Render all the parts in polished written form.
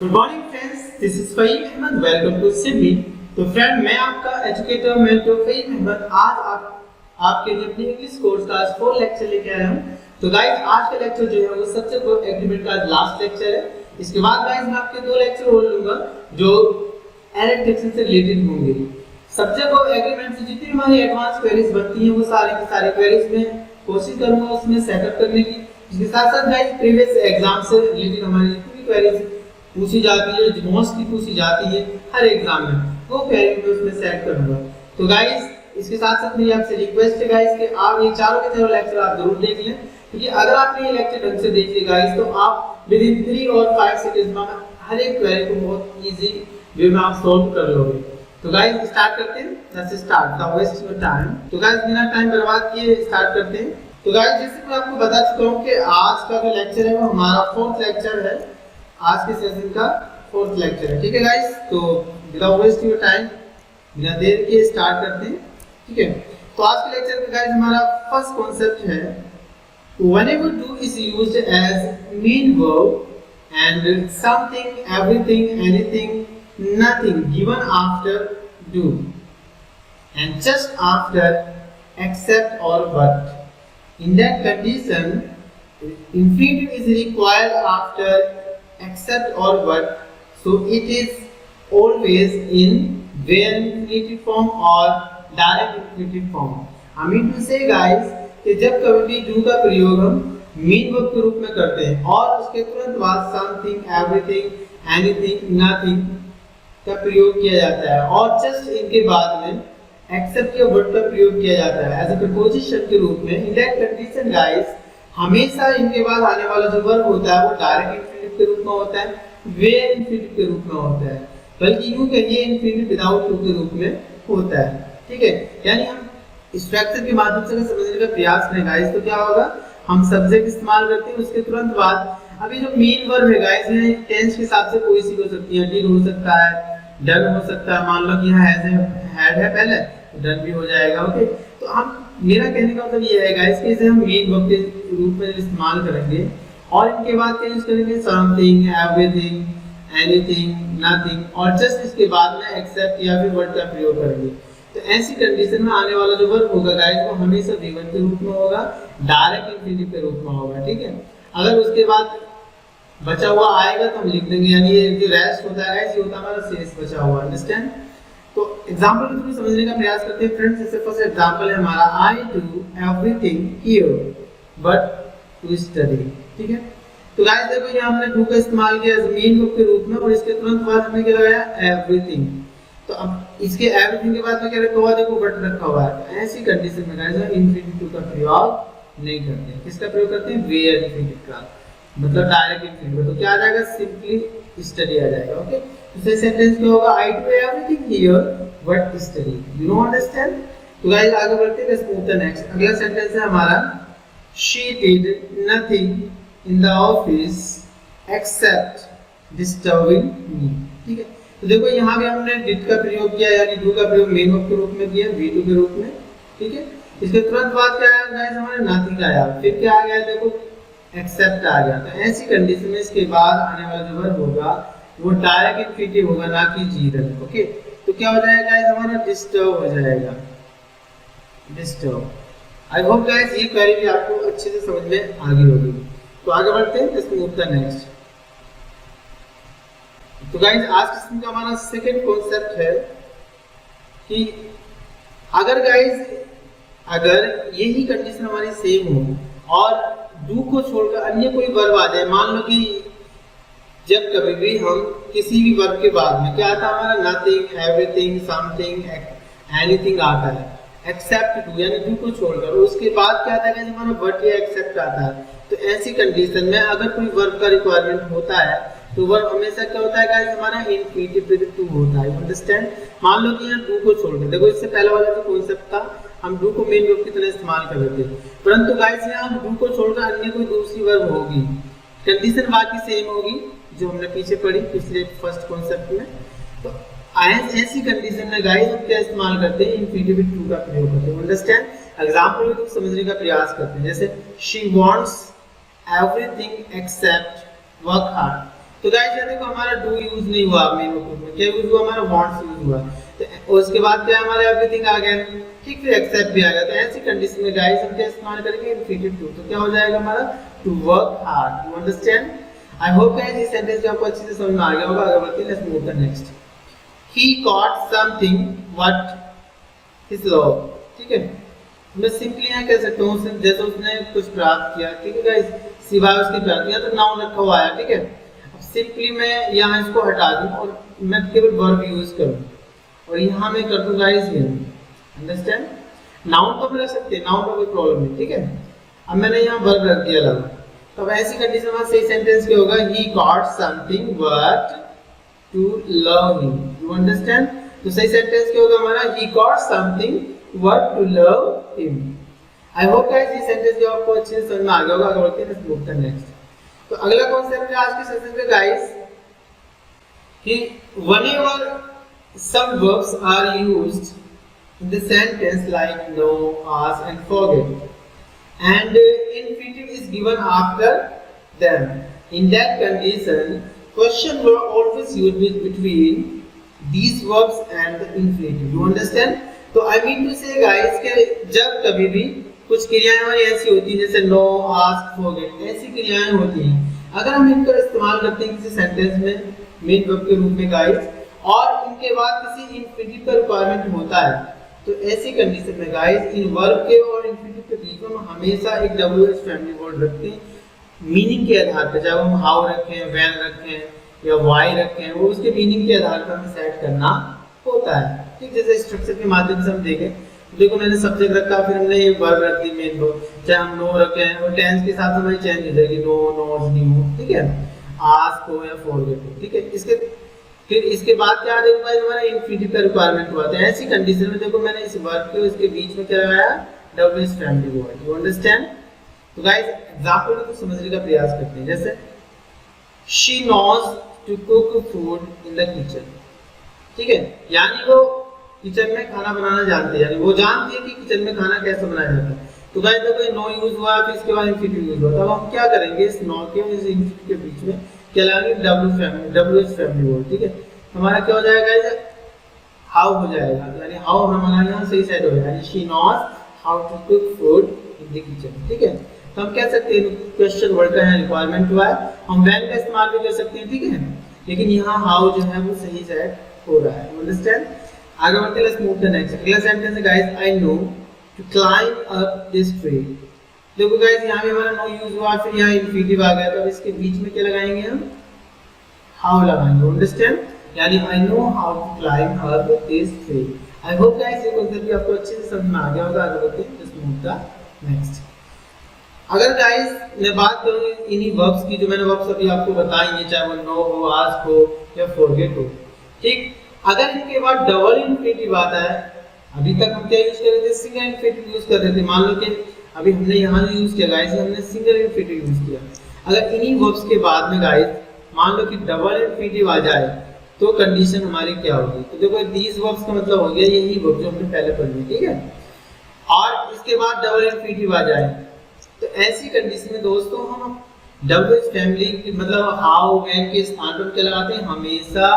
Good morning friends, this is Faheem Ahmed. Welcome to Sydney. तो friend, मैं आपका एजुकेटर मेंटर फहीम अहमद आज आपके लिए अपने इंग्लिश कोर्स का 4 लेक्चर लेके आया हूं। तो गाइस, आज का लेक्चर जो है वो सब्जेक्ट एग्रीमेंट का लास्ट लेक्चर है। इसके बाद गाइस मैं आपके 2 लेक्चर और लूंगा जो एरर डिटेक्शन से रिलेटेड होंगे। सब्जेक्ट ऑफ एग्रीमेंट से जितनी हमारी एडवांस क्वेरीज बनती हैं वो सारी की सारी क्वेरीज में कोशिश करूंगा उसमें सेटअप करने की। इसके साथ साथ गाइस प्रीवियस एग्जाम से रिलेटेड हमारी जितनी क्वेरीज पूछी जाती है, जो मोस्टली पूछी जाती है हर एग्जाम में, वो क्वेरी मैं उसमें सेट करूंगा। तो गाइस, इसके साथ साथ मेरी आपसे रिक्वेस्ट है गाइस कि आप ये चारों के चारों लेक्चर आप जरूर देख लें, क्योंकि अगर आपने ये लेक्चर ढंग से देख लिया गाइस तो आप विद इन 3 और 5 सेकंड्स में हर एक क्वेरी को बहुत इजी वे में आप सॉल्व कर लोगे। तो गाइस स्टार्ट करते हैं। Let's start the waste your time. तो गाइस बिना टाइम बर्बाद किए स्टार्ट करते हैं। तो गाइस, जैसे मैं आपको बता चुका हूं कि आज का जो लेक्चर है वो हमारा 4th लेक्चर है। आज के सेशन का 4th लेक्चर है, ठीक है गाइस। तो विदाउट वेस्ट योर टाइम, बिना देर के स्टार्ट करते हैं, ठीक है। तो आज के लेक्चर में गाइस हमारा फर्स्ट कॉन्सेप्ट है whenever do is used as main verb and something, everything, anything, nothing given after do and just after except or but. In that condition, infinitive is required after except or but, so it is always in where infinitive form or direct infinitive form. I mean to say guys कि जब कभी भी do का प्रयोग हम main verb के रूप में करते हैं और उसके तुरंत बाद something, everything, anything, nothing का प्रयोग किया जाता है और जस्ट इनके बाद में except या but का प्रयोग किया जाता है एज अ प्रीपोजिशन के रूप में। इन दैट कंडीशन गाइस, हमेशा इनके बाद आने वाला जो वर्ब होता है वो डायरेक्ट इंफिनिटिव के रूप में होता है, वेयर इंफिनिटिव के रूप में होता है, बल्कि यूं कहिए इंफिनिटिव विदाउट टू के रूप में होता है, ठीक है। यानी हम स्ट्रक्चर के माध्यम से समझने का प्रयास करें गाइस तो क्या होगा, हम सब्जेक्ट इस्तेमाल करते हैं, उसके तुरंत बाद अभी जो मेन वर्ब है गाइस ये टेंस के हिसाब से कोई सी हो सकती है, डिड हो सकता है, डन हो सकता है। मान लो कि यहाँ हैड है पहले, डन भी हो जाएगा, ओके। तो हम, मेरा कहने का मतलब ये है गाइस कि इसे हम मेन वर्ब के रूप में इस्तेमाल करेंगे और इनके बाद क्या यूज करेंगे, समथिंग, एवरीथिंग, एनीथिंग, नथिंग और जस्ट इसके बाद में एक्सेप्ट या फिर वर्ड का प्रयोग करेंगे। तो ऐसी कंडीशन में आने वाला जो वर्ब होगा गाइस वो हमेशा V1 के रूप में होगा, डायरेक्ट इंफिनिटिव के रूप में होगा, ठीक है। अगर उसके बाद बचा हुआ आएगा तो हम लिख देंगे, यानी ये जो रेस्ट होता है ये होता है हमारा शेष बचा हुआ, अंडरस्टैंड। तो एग्जांपल के थ्रू समझने का प्रयास करते हैं फ्रेंड्स। जैसे फर्स्ट एग्जांपल है हमारा, I do everything here but to study, ठीक है। तो गाइस देखो यहाँ हमने डू का इस्तेमाल किया मेन वर्ब के रूप में और इसके तुरंत बाद हमने क्या लगाया, एवरीथिंग। तो अब इसके एवरीथिंग के बाद में क्या रखा हुआ, देखो बट रखा हुआ है। तो ऐसी कंडीशन में गाइस इंफिनिटिव का प्रयोग नहीं करते हैं। किसका प्रयोग करते हैं, वेयर इंफिनिटिव का, मतलब डायरेक्ट इंफिनिटिव। तो क्या आ जाएगा, सिंपली स्टडी आ जाएगा, ओके। दूसरा सेंटेंस क्या होगा, I do everything here but study, you know understand. तो गाइस आगे बढ़ते हैं, लेट्स मूव द नेक्स्ट। अगला सेंटेंस है हमारा, she did nothing in the office except disturbing me, ठीक है। तो देखो यहाँ भी हमने डिड का प्रयोग किया, यानी डू का प्रयोग मेन वर्ब के रूप में किया, V2 के रूप में, ठीक है। इसके तुरंत बाद क्या आया गाइस, हमारे नथिंग आया, फिर क्या आ गया, देखो एक्सेप्ट आ गया। तो ऐसी कंडीशन में इसके बाद आने वाला जो वर्ब होगा वो डायरेक्ट इंफिनिटिव होगा, ना कि जीरल, ओके। तो क्या हो जाएगा गाइस, हमारा डिस्टर्ब हो जाएगा, डिस्टर्ब। आई होप गाइस ये क्वेरी भी आपको अच्छे से समझ में आ गई होगी। तो आगे बढ़ते हैं, लेट्स मूव द नेक्स्ट। तो गाइस आज के सेशन का हमारा सेकंड कॉन्सेप्ट है कि अगर गाइस अगर यही कंडीशन हमारी सेम हो और डू को छोड़कर अन्य कोई वर्ब आ जाए, मान लो कि जब कभी भी हम किसी भी वर्ब के बाद में क्या आता है हमारा, नथिंग, एवरीथिंग, समथिंग, एनीथिंग आता है, एक्सेप्ट डू, यानी डू को छोड़कर उसके बाद क्या आता है गाइस, हमारा बट या एक्सेप्ट आता है। तो ऐसी कंडीशन में अगर कोई वर्ब का रिक्वायरमेंट होता है तो वर्ब हमेशा क्या होता है गाइस, हमारा इंफिनिटिव विद टू होता है, अंडरस्टैंड। मान लो कि यहाँ डू को छोड़कर, देखो इससे पहले वाला जो कॉन्सेप्ट था हम डू को मेन वर्ब की तरह इस्तेमाल कर रहे थे, परंतु गाइस यहाँ हम डू को छोड़कर अन्य कोई दूसरी वर्ब होगी, कंडीशन बाकी सेम होगी जो हमने पीछे पढ़ी पिछले फर्स्ट कॉन्सेप्ट में। तो ऐसी कंडीशन में गाइस हम क्या इस्तेमाल करते हैं, इंफिनिटिव विद टू का प्रयोग करते हैं, अंडरस्टैंड। एग्जांपल में समझने का प्रयास करते हैं, जैसे she wants everything except work hard. तो गाइस ये देखो हमारा डू यूज नहीं हुआ मेन वर्ब में, क्या यूज हुआ हमारा वांट्स यूज हुआ। तो उसके बाद क्या हमारा एवरीथिंग आ गया, ठीक, फिर एक्सेप्ट भी आ गया। तो ऐसी कंडीशन में गाइस हम क्या इस्तेमाल करेंगे, इंफिनिटिव टू। तो क्या हो जाएगा हमारा to work hard. You understand? I hope guys ये सेंटेंस आपको अच्छे से समझ में आ गया होगा। आगे बढ़ते हैं, let's move the next. He caught something what is love, ठीक है। मैं सिंपली यहाँ कह सकता हूँ जैसे उसने कुछ प्राप्त किया, ठीक है गाइस, सिवाय उसकी प्राप्त किया, तो नाउन रखा हुआ है, ठीक है। अब सिंपली मैं यहाँ इसको हटा दूँ और मैं केवल वर्ब यूज करूँ और यहाँ मैं कर दूँ गाइस ये, अंडरस्टैंड? नाउन तो हम रख सकते हैं, नाउन का कोई प्रॉब्लम नहीं, ठीक है। अब मैंने यहाँ वर्ब रख दिया लगा। तो अब ऐसी कंडीशन में सही सेंटेंस क्या होगा, he got something what to love him. You understand? तो सही सेंटेंस क्या होगा हमारा, he got something what to love him. I hope guys ये सेंटेंस जो आपको अच्छे से समझ में आ गया होगा। आगे बढ़ते हैं, लेट्स मूव टू नेक्स्ट। तो अगला कॉन्सेप्ट है आज के सेशन का गाइस कि whenever some verbs are used in the sentence like know, ask and forget and infinitive is given after them. In that condition, question were always used between these verbs and the infinitive. You understand? तो I mean to say guys कि जब कभी भी कुछ क्रियाएं हमारी ऐसी होती हैं जैसे know, ask, forget, ऐसी क्रियाएं होती हैं, अगर हम इनका इस्तेमाल करते हैं किसी सेंटेंस में मेन वर्ब के रूप में गाइस, और इनके बाद किसी इंफिनिटिव का रिक्वायरमेंट होता है, तो ऐसी कंडीशन में गाइस इन वर्ब के और इंफिनिटिव के बीच में हम हमेशा एक डब्ल्यूएच फैमिली वर्ड रखते हैं मीनिंग के आधार पर। चाहे हम हाउ रखें, व्हेन रखें या व्हाई रखें, वो उसके मीनिंग के आधार पर हमें सेट करना होता है, ठीक। जैसे स्ट्रक्चर के माध्यम से हम देखें, देखो मैंने सब्जेक्ट रखा, फिर हमने ये वर्ब रख दी मेन वर्ब, चाहे हम नो रखें और टेंस के साथ हमारी चेंज हो जाएगी, नो, नोज, न्यू, ठीक है, आस्क हो या फॉरगेट हो, ठीक है। फिर इसके बाद क्या आ जाएगा भाई, हमारा इंफिनिटिव का रिक्वायरमेंट हुआ था। ऐसी कंडीशन में देखो मैंने इस वर्ब के इसके बीच में क्या लगाया, WH family word. You understand? तो गाइस एग्जांपल को समझने का प्रयास करते हैं। जैसे she knows to cook food in the kitchen, ठीक है, यानी वो किचन में खाना बनाना जानती है, यानी वो जानती है कि किचन में खाना कैसे बनाया जाता है। तो गाइस देखो नो यूज हुआ, फिर इसके बाद इंफिनिटिव यूज हुआ। तो अब हम क्या करेंगे, इस नो के और इस इंफिनिटिव के बीच में क्या लगाएंगे, डब्ल्यूएच फैमिली वर्ड, ठीक है। हमारा क्या हो जाएगा गाइस, हाउ हो जाएगा, यानी हाउ हमारा यहाँ सही सेट हो जाएगा, यानी she knows how to cook food in the kitchen, ठीक है। तो हम कह सकते हैं क्वेश्चन वर्ड का है रिक्वायरमेंट हुआ है, हम व्हेन का इस्तेमाल भी कर सकते हैं, ठीक है, लेकिन यहाँ हाउ जो है वो सही सेट हो रहा है। अंडरस्टैंड? आगे बढ़ते हैं, लेट्स मूव टू नेक्स्ट। अगला सेंटेंस है guys, I know to climb up this tree. देखो गाइस यहाँ भी हमारा नो यूज हुआ, फिर यहाँ इंफिनिटिव आ गया, तो अब इसके बीच में क्या लगाएंगे हम, हाउ लगाएंगे। अंडरस्टैंड? यानी I know how to climb up this tree. I hope guys ये कांसेप्ट भी आपको अच्छे से समझ में आ गया होगा। आगे बढ़ते हैं, लेट्स मूव टू नेक्स्ट। अगर गाइस मैं बात करूँ इन्हीं वर्ब्स की, जो मैंने वर्ब्स अभी आपको बताई हैं, चाहे वो नो हो, आस्क हो या फॉरगेट हो, ठीक, अगर इनके बाद डबल इंफिनिटिव आता है, अभी तक हम क्या यूज कर रहे थे, सिंगल इंफिनिटिव यूज कर रहे थे। मान लो कि अभी हमने यहाँ जो यूज किया गाइस, हमने सिंगल इंफिनिटिव यूज किया। अगर इन्हीं वर्ब्स के बाद में गाइस मान लो कि डबल इंफिनिटिव आ जाए, तो कंडीशन हमारी क्या होगी। तो देखो दीज वर्ब्स का मतलब हो गया यही वर्ब जो हमने पहले पढ़ी, ठीक है, और इसके बाद डबल इंफिनिटिव आ जाए, तो ऐसी कंडीशन में दोस्तों हम डब्ल्यूएच फैमिली की मतलब हाउ, व्हेन के स्थान पर क्या लगाते हैं, हमेशा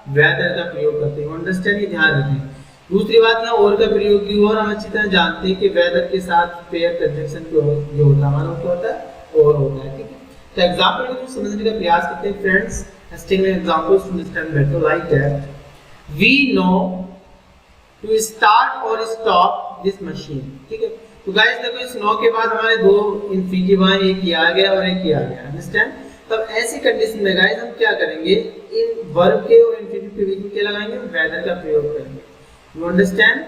वेदर का प्रयोग करते हैं। अंडरस्टैंड? ये ध्यान रखें। दूसरी बात यहाँ और का प्रयोग की, और हम अच्छी तरह जानते हैं कि वेदर के साथ पेयर कंजंक्शन जो होता है हमारा क्या होता है, और होता है, ठीक है। तो एग्जांपल को समझने का प्रयास करते हैं friends. Let's take an example to understand better, like that. We know to start or stop this machine, ठीक है। तो गाइस देखो इस नो के बाद हमारे दो इंफिनिटिव आए, एक ये आ गया और एक ये आ गया। अंडरस्टैंड? तब ऐसी कंडीशन में गाइस हम क्या करेंगे, इन वर्ब के और इंफिनिटिव के बीच में क्या लगाएंगे, वेदर का प्रयोग करेंगे। You understand?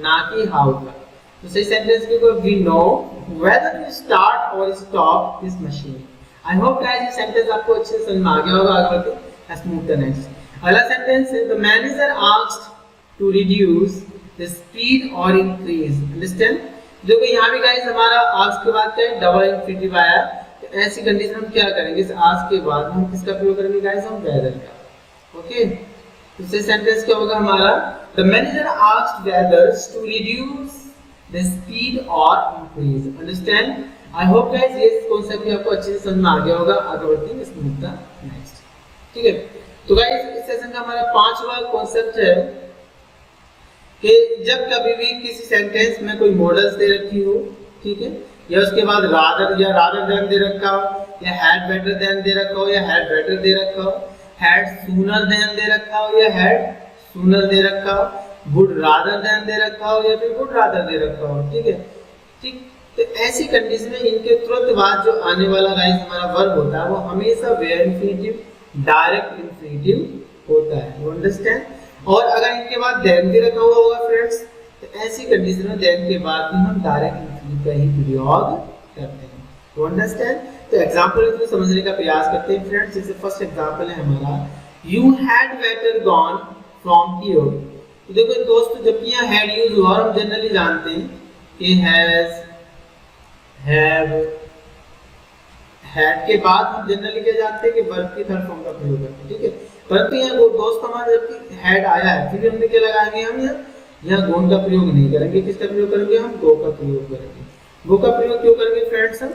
ना कि हाउ का। तो सही सेंटेंस के को we know whether to start और stop this machine. I hope guys ये सेंटेंस आपको अच्छे से समझ में आ गया होगा। आगे बढ़ते हैं, लेट्स मूव टू नेक्स्ट। अगला सेंटेंस है, the manager asked to reduce the speed और इंक्रीज। अंडरस्टैंड? देखो यहाँ भी गाइस हमारा आस्क के बाद क्या है, डबल इंफिनिटिव आया। तो ऐसी कंडीशन हम क्या करेंगे, इस आस्क के बाद हम किसका प्रयोग करेंगे गाइस, हम वेदर का। ओके, तो इससे सेंटेंस क्या होगा हमारा, the manager asked whether to reduce the speed और increase. Understand? I hope guys ये कांसेप्ट भी आपको अच्छे से समझ में आ गया होगा। आगे बढ़ते हैं, लेट्स मूव टू नेक्स्ट। ठीक है। तो गाइस इस सेशन का हमारा 5वां कॉन्सेप्ट है कि जब कभी भी किसी सेंटेंस में कोई मॉडल्स दे रखी हो, ठीक है, या उसके बाद रादर या रादर देन दे रखा हो, या हैड बेटर देन दे रखा हो, या हैड बेटर दे रखा हो, हैड सूनर देन दे रखा हो, या हैड सूनर दे रखा हो, वुड रादर देन दे रखा हो, या फिर वुड रादर दे रखा हो, ठीक है। ठीक, तो ऐसी कंडीशन में इनके तुरंत बाद जो आने वाला गाइस हमारा वर्ब होता है वो हमेशा वेयर इंफिनिटिव, डायरेक्ट इंफिनिटिव होता है, यू अंडरस्टैंड। और अगर इनके बाद देन भी रखा हुआ होगा फ्रेंड्स, तो ऐसी कंडीशन में देन के बाद भी हम डायरेक्ट इंफिनिटिव का ही प्रयोग करते हैं, यू अंडरस्टैंड। तो एग्जांपल को समझने का प्रयास करते हैं फ्रेंड्स। जैसे फर्स्ट एग्जांपल है हमारा, you had better gone from here. तो देखो दोस्तों, जब यहाँ हैड यूज हुआ, हम जनरली जानते हैं कि हैज, हैव, हैड के बाद हम जनरली क्या जानते हैं कि वर्ब की थर्ड फॉर्म का प्रयोग करते हैं, ठीक है। परंतु यहाँ दोस्त हमारा जबकि हैड आया है, फिर हमने क्या लगाएंगे, हम यहाँ गोन का प्रयोग नहीं करेंगे। किसका प्रयोग करेंगे, हम गो का प्रयोग करेंगे। गो का प्रयोग क्यों करेंगे फ्रेंड्स, हम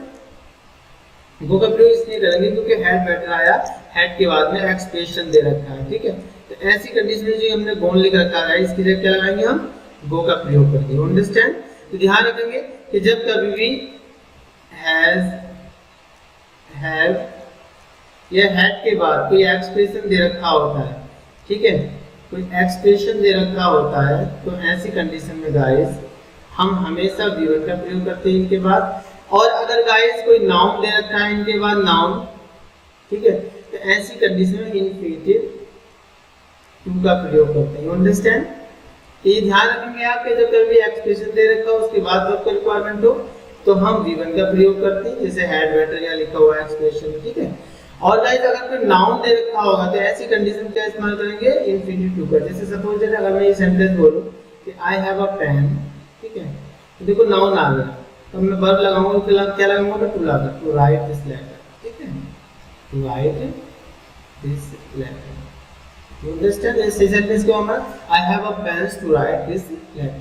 गो का प्रयोग इसलिए करेंगे क्योंकि हैड बेटर आया, हैड के बाद में एक्सप्रेशन दे रखा है, ठीक है। तो ऐसी कंडीशन में जो हमने गोन लिख रखा है, इसके लिए क्या लगाएंगे, हम गो का प्रयोग करेंगे, अंडरस्टैंड। तो ध्यान रखेंगे कि जब कभी भी हैज, हैव या हैड के बाद कोई एक्सप्रेशन दे रखा होता है, ठीक है, कोई एक्सप्रेशन दे रखा होता है, तो ऐसी कंडीशन में गाइस हम हमेशा वी1 का प्रयोग करते हैं इनके बाद। और अगर गाइस कोई नाउन दे रखा है इनके बाद नाउन, ठीक है, तो ऐसी कंडीशन में इंफिनिटिव टू का प्रयोग करते हैं, अंडरस्टैंड। ये ध्यान रखेंगे आपके, जब कभी एक्सप्रेशन दे रखा हो उसके बाद वर्ब का रिक्वायरमेंट हो तो हम वी1 का प्रयोग करते हैं, जैसे हैड बेटर या लिखा हुआ एक्सप्रेशन, ठीक है। और गाइस अगर कोई नाउन दे रखा होगा तो ऐसी कंडीशन का इस्तेमाल करेंगे इंफिनिटिव टू का। जैसे सपोज दैट अगर मैं ये सेंटेंस बोलूं कि आई हैव अ पेन, ठीक है, तो देखो नाउन आ गया, तो मैं वर्ब लगाऊंगा, तो क्या लगाऊंगा, टू लगा, टू राइट दिस लेटर, ठीक है, to write this letter, you understand. This sentence को हमारा I have a pen to write this letter.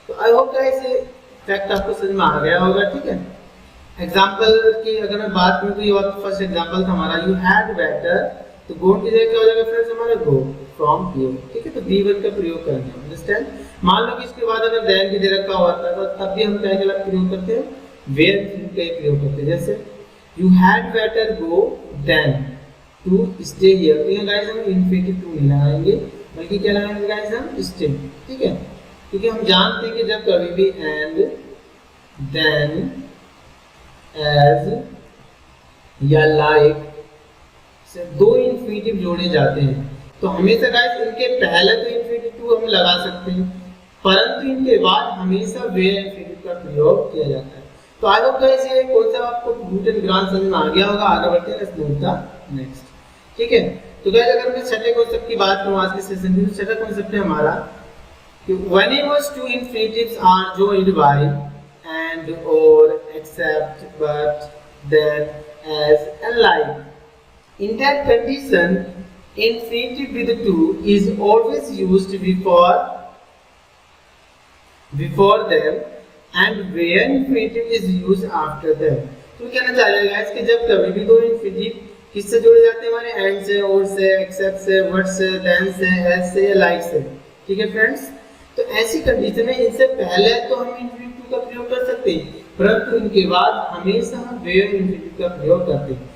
तो आई होप गाइस ये फैक्ट आपको समझ में आ गया होगा, ठीक है। एग्जाम्पल की अगर मैं बात करूं तो ये फर्स्ट एग्जाम्पल था हमारा, यू हैड बेटर, तो गो की जगह क्या हो जाएगा फ्रेंड्स हमारा, गो फ्रॉम हियर, ठीक है। तो वी1 का प्रयोग करेंगे, अंडरस्टैंड। मान लो कि इसके बाद अगर देन भी दे रखा हुआ था तो तब भी हम क्या का प्रयोग करते हैं, वेयर का प्रयोग करते हैं। जैसे you had better go then to stay here, तो यहाँ गाइस हम इंफिनिटिव टू नहीं लगाएंगे बल्कि क्या लगाएंगे गाइस, हम स्टे, ठीक है। क्योंकि हम जानते हैं कि जब कभी भी एंड, देन, एज या लाइक से दो इंफिनिटिव जोड़े जाते हैं तो हमेशा गाइस इनके पहले तो इंफिनिटिव टू हम लगा सकते हैं, परंतु इनके बाद हमेशा वेयर इंफिनिटिव का प्रयोग किया जाता है। तो आई होप गाइस ये कॉन्सेप्ट आपको रूट एंड ग्रांड समझ में आ गया होगा। आगे बढ़ते हैं, लेट्स मूव द नेक्स्ट, ठीक है। तो गाइस अगर मैं छठे कॉन्सेप्ट की बात करूं आज के सेशन में, तो छठा कॉन्सेप्ट है हमारा कि whenever two infinitives are joined by and or except but then as and like, in that condition infinitive with to is always used before them and where infinitive is used after them। तो कहना चाह रहा है कि जब कभी भी दो इंफिनिटिव किससे जुड़े जाते हैं, हमारे एंड से, और से, एक्सेप्ट से, बट से, देन से, एज से या लाइक से, ठीक है फ्रेंड्स। तो ऐसी कंडीशन में इनसे पहले तो हम इंफिनिटिव का प्रयोग कर सकते हैं, परंतु इनके बाद हमेशा हम वेयर इंफिनिटिव का प्रयोग करते हैं।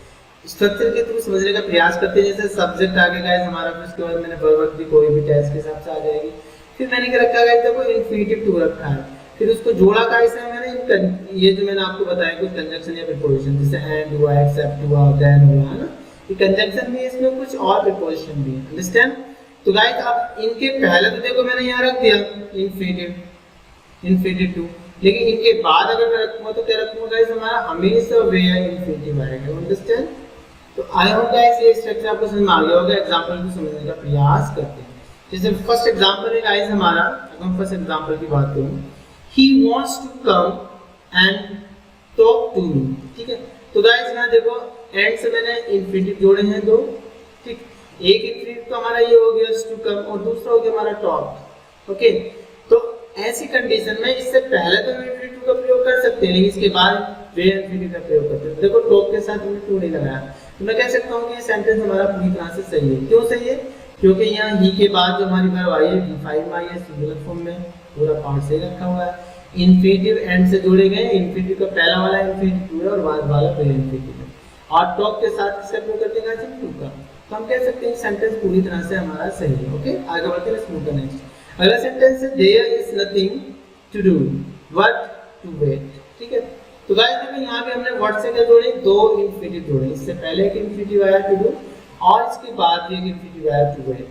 स्ट्रक्चर के थ्रू समझने का प्रयास करते हैं। जैसे सब्जेक्ट आगे गाइस हमारा, फिर उसके बाद मैंने वर्ब भी कोई भी टेंस के हिसाब से आ जाएगी। फिर मैंने क्या रखा गाइस, देखो इंफिनिटिव टू रखा है, फिर उसको जोड़ा गाइस है मैंने ये जो मैंने आपको बताया कुछ कंजंक्शन या प्रीपोजिशन, जैसे एंड हुआ, एक्सेप्ट हुआ, देन हुआ, है ना, ये कंजंक्शन भी है, इसमें कुछ और प्रीपोजिशन भी है, अंडरस्टैंड। तो गाइस अब इनके पहले तो देखो मैंने यहाँ रख दिया इंफिनिटिव टू, लेकिन इनके बाद अगर मैं रखूंगा तो क्या रखूंगा गाइस, हमारा हमेशा वेयर इंफिनिटिव आएगा, अंडरस्टैंड। तो आई होप गाइस ये स्ट्रक्चर आपको समझ में आ गया होगा। एग्जांपल को समझने का प्रयास करते हैं। जैसे फर्स्ट एग्जांपल है गाइस हमारा, अगर हम फर्स्ट एग्जांपल की बात करूं, he wants to come and talk to me, ठीक है। तो गाइस यहाँ देखो एंड से मैंने इंफिनिटिव जोड़े हैं दो, ठीक, एक इंफिनिटिव तो हमारा ये हो गया टू कम और दूसरा हो गया हमारा टॉक, ओके। तो ऐसी कंडीशन में इससे पहले तो हम इंफिनिटिव का प्रयोग कर सकते हैं, लेकिन इसके बाद वेयर इंफिनिटिव का प्रयोग करते हैं। देखो टॉक के साथ हमने टू नहीं लगाया, तो मैं कह सकता हूँ कि ये सेंटेंस हमारा पूरी तरह से सही है। क्यों सही है? क्योंकि यहाँ ही के बाद जो हमारी वर्ब आई है V5 में आई है सिंगुलर फॉर्म में, पूरा पार्ट सही रखा हुआ है। इन्फिनिटिव एंड से जोड़े गए, इन्फिनिटिव का पहला वाला इन्फिनिटिव है और बाद वाला पहला इन्फिनिटिव है, और टॉप के साथ किसका प्रयोग करते हैं गाइस? टू का। तो हम कह सकते हैं सेंटेंस पूरी तरह से हमारा सही है। ओके, आगे बढ़ते हैं, लेट्स मूव टू नेक्स्ट। अगला सेंटेंस है there is nothing to do but to wait. ठीक है, तो गाइस देखो यहाँ पे हमने व्हाट से क्या जोड़े? दो इन्फिनिटिव जोड़े। इससे पहले एक इन्फिनिटिव आया टू डू और इसके बाद भी एक इन्फिनिटिव आया टू वेट।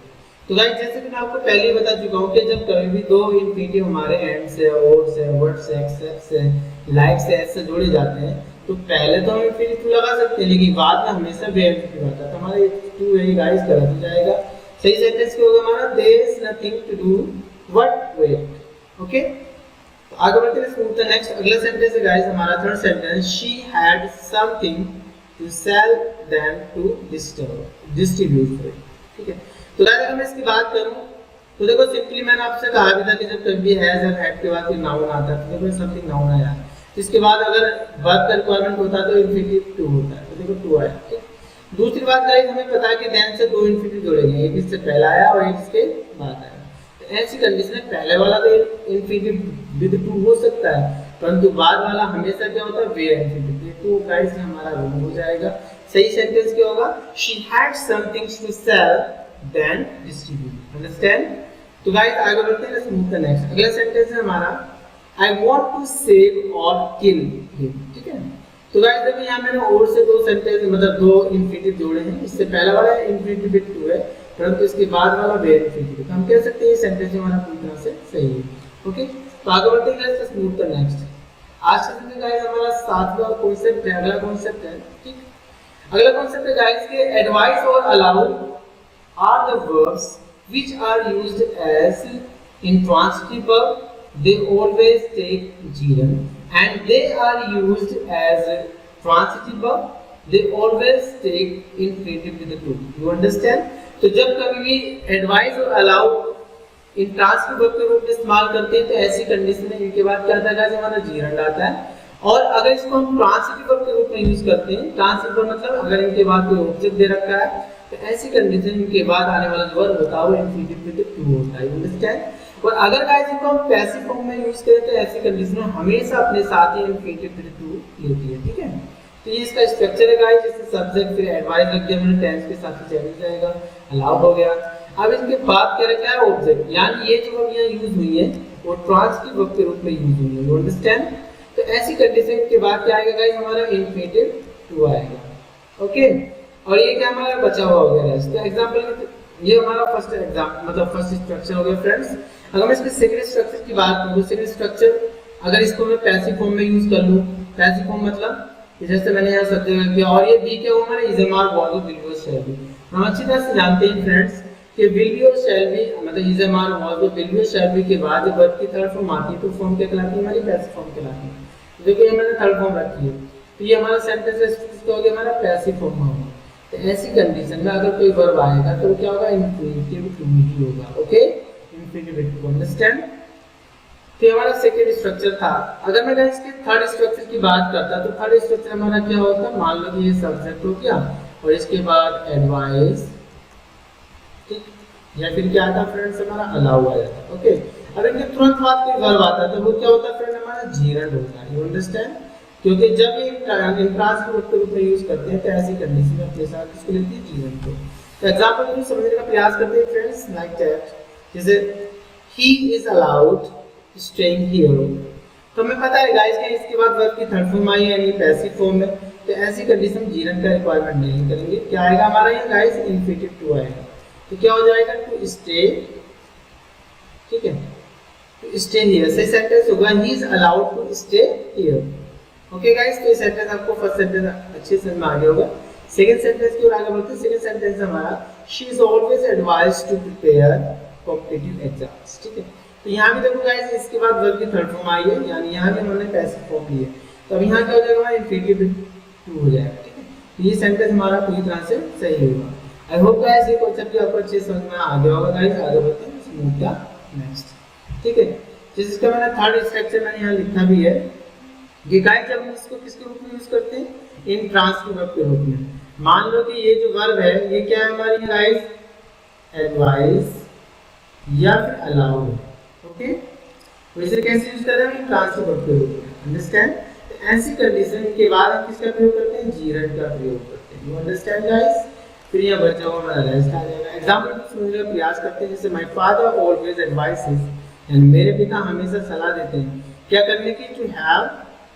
तो गाइस जैसे कि मैं आपको पहले ही बता चुका हूँ कि जब कभी भी दो इन्फिनिटिव हमारे एंड से, और से, वर्ड से, एक्सेप्ट से, लाइक से, एस से जोड़े जाते हैं तो पहले तो हम इन्फिनिटिव लगा सकते हैं, लेकिन बाद में हमेशा वे इन्फिनिटिव आता है। तो हमारा ये टू है गाइस गलत हो जाएगा। सही सेंटेंस क्या होगा हमारा? There is nothing to do but wait. Okay, तो आगे बढ़ते हैं, स्मूथ द नेक्स्ट। अगला सेंटेंस है गाइस हमारा third sentence, she had something to sell then to distribute. ठीक है, तो गाइस अगर मैं इसकी बात करूं तो देखो सिंपली मैंने आपसे कहा भी था कि जब कभी हैज और हैड के बाद कोई नाउन आता है तो देखो समथिंग नाउन आया, इसके बाद अगर वर्ब का रिक्वायरमेंट होता है तो इन्फिनिटिव टू होता है, तो देखो टू आया। ठीक, दूसरी बात गाइस हमें पता है कि देन से दो इन्फिनिटिव जोड़ेंगे, एक इससे पहला आया और एक इसके बाद आया। तो ऐसी कंडीशन में पहले वाला तो इन्फिनिटिव विद टू हो सकता है, परंतु बाद वाला हमेशा क्या होता है? Way infinitive. तो गाइस हमारा रॉन्ग हो जाएगा। सही सेंटेंस क्या होगा? She had something to sell then distribute. Understand? तो गाइस आगे बढ़ते हैं, लेट्स मूव टू नेक्स्ट। अगला सेंटेंस है हमारा आई वांट टू सेव और किल हिम। ठीक है, तो गाइस देखो यहाँ मैंने और से दो सेंटेंस मतलब दो इन्फिनिटिव जोड़े हैं। इससे पहला वाला इन्फिनिटिव विद टू है, परंतु इसके बाद वाला वे इन्फिनिटिव। तो हम कह सकते हैं ये सेंटेंस हमारा पूरी तरह से सही है। ओके, तो आगे बढ़ते हैं guys, let's move to next. आज के गाइस हमारा सातवां कांसेप्ट है, अगला कांसेप्ट है। ठीक, अगला कांसेप्ट है गाइस के एडवाइस और allow are the verbs which are used as intransitive verb. They always take gerund and they are used as transitive verb. They always take infinitive with the to. You understand? तो जब कभी भी advise और allow intransitive verb के रूप में इस्तेमाल करते हैं तो ऐसी कंडीशन में इनके बाद क्या आता है? हमारा gerund आता है। और अगर इसको हम ट्रांसिटिव वर्ब के रूप में यूज करते हैं, ट्रांसिटिव वर्ब मतलब अगर इनके बाद कोई ऑब्जेक्ट दे रखा है तो ऐसी कंडीशन के बाद आने वाला जो वर्ब होता है वो इंफिनिटिव विद टू होता है। अंडरस्टैंड? और अगर गाइस इनको हम पैसिव फॉर्म में यूज करें तो ऐसी कंडीशन में हमेशा अपने साथ ही इंफिनिटिव विद टू लेती है। ठीक है, तो ये इसका स्ट्रक्चर है गाइस, जैसे सब्जेक्ट फिर एडवाइस लग गया, मैंने टेंस के साथ ही चल जाएगा, अलाउ हो गया। अब इसके बाद क्या रखा है? ऑब्जेक्ट, यानी ये जो वर्ब यहां यूज हुई है वो ट्रांसिटिव वर्ब के रूप में यूज हुई है। You understand? तो ऐसी कंडीशन के बाद क्या आएगा गाइस? हमारा इंफिनिटिव टू आएगा। ओके, और ये क्या हमारा बचा हुआ हो गया है। तो एग्जांपल ये हमारा फर्स्ट एग्जांपल मतलब फर्स्ट स्ट्रक्चर हो गया फ्रेंड्स। अगर मैं इसके सेकंड स्ट्रक्चर की बात करूं, सेकंड स्ट्रक्चर अगर इसको मैं पैसिव फॉर्म में यूज कर लूं, पैसिव फॉर्म मतलब जैसे मैंने यहां सब्जेक्ट रख दिया और ये बी क्या हुआ हमारा? Is am are was will be और शैल बी। हम अच्छी तरह से जानते हैं फ्रेंड्स कि विल बी और शैल बी मतलब is am are was will be और शैल बी के बाद जब वर्ब की थर्ड फॉर्म आती है तो फॉर्म क्या कहलाती है? हमारी पैसिव फॉर्म कहलाती है। देखो ये मैंने थर्ड फॉर्म रखी है, तो ये हमारा सेंटेंस हो गया हमारा पैसिव फॉर्म में होगा। तो ऐसी कंडीशन में अगर कोई वर्ब आएगा तो क्या होगा? इंफिनिटिव टू ही होगा। Okay, infinitive to. अंडरस्टैंड? तो हमारा सेकंड स्ट्रक्चर था। अगर मैं इसके थर्ड स्ट्रक्चर की बात करता तो थर्ड स्ट्रक्चर हमारा क्या होता? मान लो कि ये सब्जेक्ट हो गया और इसके बाद एडवाइस, ठीक, या फिर क्या आता फ्रेंड्स? हमारा अलाउ आ जाता। ओके, अब इनके तुरंत बाद कोई वर्ब आता है तो वो क्या होता है फ्रेंड? हमारा जीरंड होता है। You understand? क्योंकि जब ये इंट्रांसिटिव वर्ब के रूप में यूज करते हैं तो ऐसी कंडीशन में अपने साथ इसको लेते हैं जीरंड को। तो एग्जांपल को समझने का प्रयास करते हैं फ्रेंड्स, लाइक दैट, जैसे ही इज अलाउड स्टेइंग हियर। तो हमें पता है गाइस कि इसके बाद वर्ब की थर्ड फॉर्म आई है यानी पैसिव फॉर्म में, तो ऐसी कंडीशन में जीरंड का रिक्वायरमेंट नहीं करेंगे। क्या आएगा हमारा यहाँ गाइस? इंफिनिटिव टू आएगा। तो क्या हो जाएगा? To stay. ठीक है, टू स्टे हियर। सही सेंटेंस होगा he is allowed to stay here. Okay guys, तो ये सेंटेंस आपको फर्स्ट सेंटेंस अच्छे से समझ आ गया होगा। सेकंड सेंटेंस की ओर आगे बढ़ते हैं। सेकंड सेंटेंस हमारा she is always advised to prepare competitive exams. ठीक है, तो यहाँ भी देखो गाइस इसके बाद वर्ब की थर्ड फॉर्म आई है यानी यहाँ भी हमने पैसिव फॉर्म ली है, तो अब यहाँ क्या हो जाएगा? हमारा इंफिनिटिव टू हो जाएगा। ठीक है, तो ये सेंटेंस हमारा पूरी तरह से सही होगा। आई होप गाइस ये कांसेप्ट आपको अच्छे से समझ में आ गया होगा। गाइस आगे बढ़ते हैं, मूव टू नेक्स्ट। ठीक है, जिसका मैंने थर्ड स्ट्रक्चर मैंने यहाँ लिखा भी है कि गाइस जब हम इसको किसके रूप में यूज करते हैं? इंट्रांसिटिव वर्ब के रूप में। मान लो कि ये जो वर्ब है ये क्या है हमारी गाइस, एडवाइस या फिर अलाउ है। ओके, वैसे कैसे यूज कर रहे हैं, ट्रांसफर के रूप में, अंडरस्टैंड। तो ऐसी कंडीशन के बाद हम किसका प्रयोग करते हैं, जीरन का प्रयोग करते हैं। You understand guys. फिर यहाँ बच्चा हुआ हमारा रेस्ट आ जाएगा। एग्जांपल को समझने का प्रयास करते हैं, जैसे माय फादर ऑलवेज एडवाइसेस, यानी मेरे पिता हमेशा सलाह देते हैं क्या करने की, to have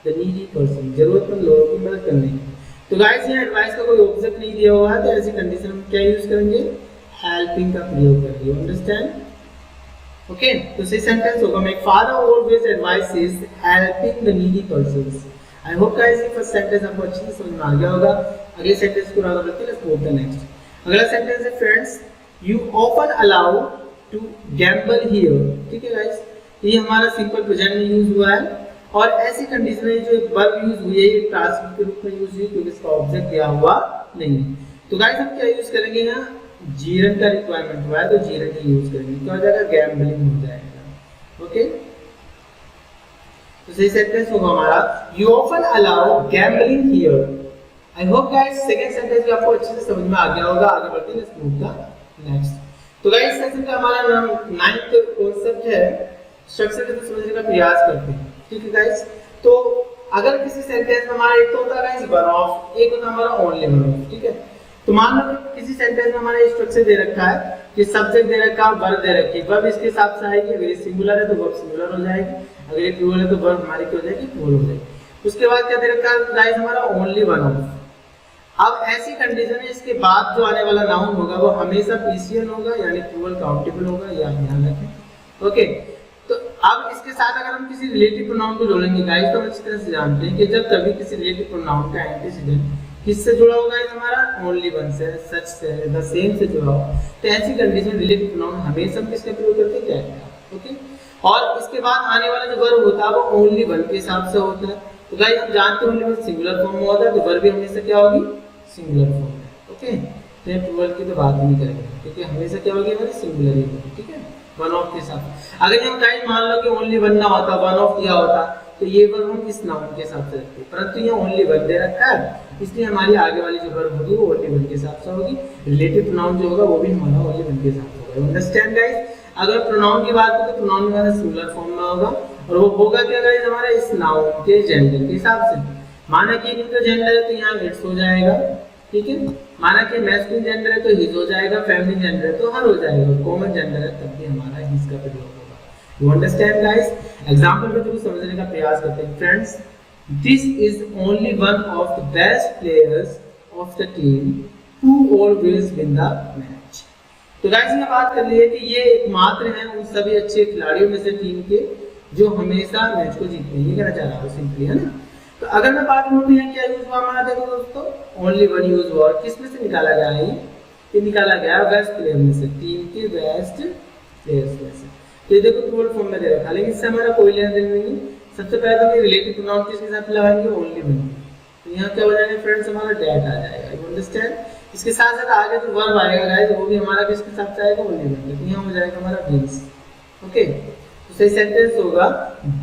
the needy person, जरूरतमंद लोगों की मदद करने की। तो गाइस यहाँ एडवाइस का कोई ऑब्जेक्ट नहीं दिया हुआ है, तो ऐसी कंडीशन में क्या यूज करेंगे, हेल्पिंग का प्रयोग करेंगे। अंडरस्टैंड। ओके, तो सही सेंटेंस होगा my father always advices helping the needy persons. I hope guys ये फर्स्ट सेंटेंस आपको अच्छे से समझ में आ गया होगा। अगले सेंटेंस को आगे बढ़ते हैं, लेट्स मूव द नेक्स्ट। अगला सेंटेंस है friends, you often allow to gamble here. ठीक है गाइस, ये हमारा सिंपल प्रेजेंट में यूज हुआ है और ऐसी कंडीशन में जो वर्ब यूज हुई है ये ट्रांसफर के रूप में यूज हुई क्योंकि इसका ऑब्जेक्ट दिया हुआ नहीं है। तो गाइस हम क्या यूज करेंगे, यहाँ जीरन का रिक्वायरमेंट हुआ है तो जीरन ही यूज करेंगे। क्या हो जाएगा, गैम्बलिंग हो जाएगा। ओके, तो सही सेंटेंस होगा हमारा, you often allow gambling here. I hope guys second sentence भी आपको अच्छे से समझ में आ गया होगा। आगे बढ़ते हैं, लेट्स मूव द नेक्स्ट। तो गाइस सेशन का हमारा 9th कांसेप्ट है स्ट्रक्चर को समझने का प्रयास करते हैं। ठीक है गाइस, तो अगर किसी सेंटेंस में हमारा एक तो होता है गाइस वन ऑफ, एक होता है हमारा ओनली वन ऑफ। ठीक है, तो मान लो कि किसी सेंटेंस में हमारा स्ट्रक्चर दे रखा है कि सब्जेक्ट दे रखा है, वर्ब दे रखी है, वर्ब इसके हिसाब से आएगी। अगर ये सिंगुलर है तो वर्ब सिंगुलर हो जाएगी, अगर ये प्लूरल है तो वर्ब हमारी क्या हो जाएगी, प्लूरल हो जाएगी। उसके बाद क्या दे रखा है गाइस हमारा ओनली वन ऑफ। अब ऐसी कंडीशन है इसके बाद जो आने वाला नाउन होगा वो हमेशा पीसीएन होगा, यानी प्लूरल काउंटेबल होगा, या ध्यान रखें। ओके, तो अब इसके साथ अगर हम किसी रिलेटिव प्रोनाउन को जोड़ेंगे गाइस, तो हम इस तरह से जानते हैं कि जब कभी किसी रिलेटिव प्रोनाउन का एंटीसीडेंट किससे जुड़ा होगा, हमारा ओनली वन से, सच से, द सेम से जुड़ा हो, तो ऐसी कंडीशन रिलेटिव प्रोनाउन हमेशा हम किसका प्रयोग करते हैं, दैट का। ओके, और इसके बाद आने वाला जो वर्ब होता है वो ओनली वन के हिसाब से होता है। तो गाइस हम जानते हैं ओनली वन सिंगुलर फॉर्म में होता है, तो वर्ब भी हमेशा क्या होगी, सिंगुलर फॉर्म में। ओके, तो ये प्लूरल की तो बात नहीं करेंगे क्योंकि हमेशा क्या होगी, हमारी सिंगुलर ही होगी। ठीक है, वन ऑफ के साथ। अगर हम गाइस मान लो कि ओनली वन ना होता, वन ऑफ दिया होता, तो ये वर्ब हम इस नाउन के हिसाब से रखते हैं, परंतु ये ओनली वन दे रखा है, इसलिए हमारी आगे वाली जो वर्ब होगी वो ओनली वन के हिसाब से होगी। रिलेटिव प्रोनाउन जो होगा वो भी हमारा ओनली वन के हिसाब से होगा। Understand guys. अगर प्रोनाउन की बात करें तो प्रोनाउन हमारा सिंगुलर फॉर्म में होगा और वो होगा क्या गाइस, हमारे इस नाउन के जेंडर के हिसाब से। माना कि इनका जेंडर है तो यहाँ इट्स हो जाएगा। ठीक है, माना कि मैस्कुलिन जेंडर है तो हिज हो जाएगा, फेमिनिन जेंडर है तो हर हो जाएगा, कॉमन जेंडर है तब भी हमारा हिज का प्रयोग होगा। You understand guys. एग्जांपल में जो समझने का प्रयास करते हैं friends, this is only one of the best players of the team who always win the match. तो गाइस ये बात कर ली है कि ये एकमात्र हैं उन सभी अच्छे खिलाड़ियों में से टीम के जो हमेशा मैच को जीतते हैं, ये कहना चाह रहा हूं सिंपली, है ना। तो अगर मैं बात करूं तो यहाँ क्या यूज हुआ हमारा, देखो दोस्तों ओनली वन यूज हुआ, किस में से निकाला गया है, ये निकाला गया बेस्ट प्लेयर में से, टीम के बेस्ट प्लेयर्स में से। तो ये देखो प्लूरल फॉर्म में दे रखा, लेकिन इससे हमारा कोई लेना देना नहीं। सबसे पहले तो रिलेटिव प्रोनाउन किसके साथ लगाएंगे, ओनली वन। तो यहाँ क्या हो जाएगा फ्रेंड्स, हमारा दैट आ जाएगा। You understand. इसके साथ साथ आगे जो वर्ब आएगा गाइस वो भी हमारा किसके साथ जाएगा, ओनली वन। तो यहाँ हो जाएगा हमारा विंस। ओके, तो सही सेंटेंस होगा,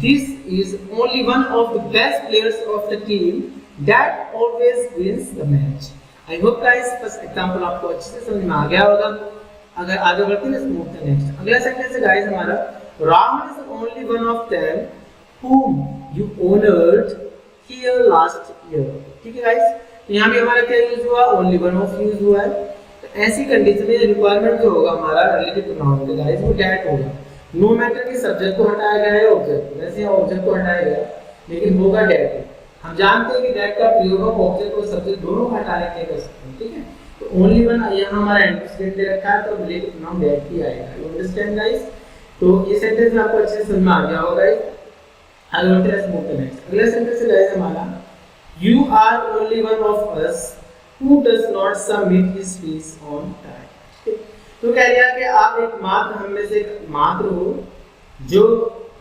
this is only one of the best players of the team that always wins the match. I hope guys first example आपको अच्छे से समझ में आ गया होगा। अगर आगे बढ़ते हैं मूव टू नेक्स्ट। अगला सेंटेंस है गाइस हमारा, Rahul is only one of them whom you honored here last year। ठीक है गाइस, तो यहाँ भी हमारा क्या यूज हुआ, ओनली वन ऑफ यूज हुआ है। तो ऐसी कंडीशन में रिक्वायरमेंट जो होगा हमारा रिलेटिव प्रोनाउन का गाइस वो दैट होगा। नो मैटर कि सब्जेक्ट को हटाया गया है ऑब्जेक्ट, वैसे यहाँ ऑब्जेक्ट को हटाया गया लेकिन होगा दैट। हम जानते हैं कि दैट का प्रयोग हम ऑब्जेक्ट और सब्जेक्ट दोनों को हटाने के लिए कर सकते हैं। ठीक है, तो ओनली वन यहाँ हमारा एंटीसीडेंट दे रखा है तो रिलेटिव प्रोनाउन दैट ही आएगा। You understand guys. तो ये सेंटेंस में आपको अच्छे से समझ में आ गया होगा गाइस। अगला सेंटेंस है हमारा, you are only one of us who does not submit his fees on time। तो कह लिया कि आप एकमात्र हम में से एकमात्र हो जो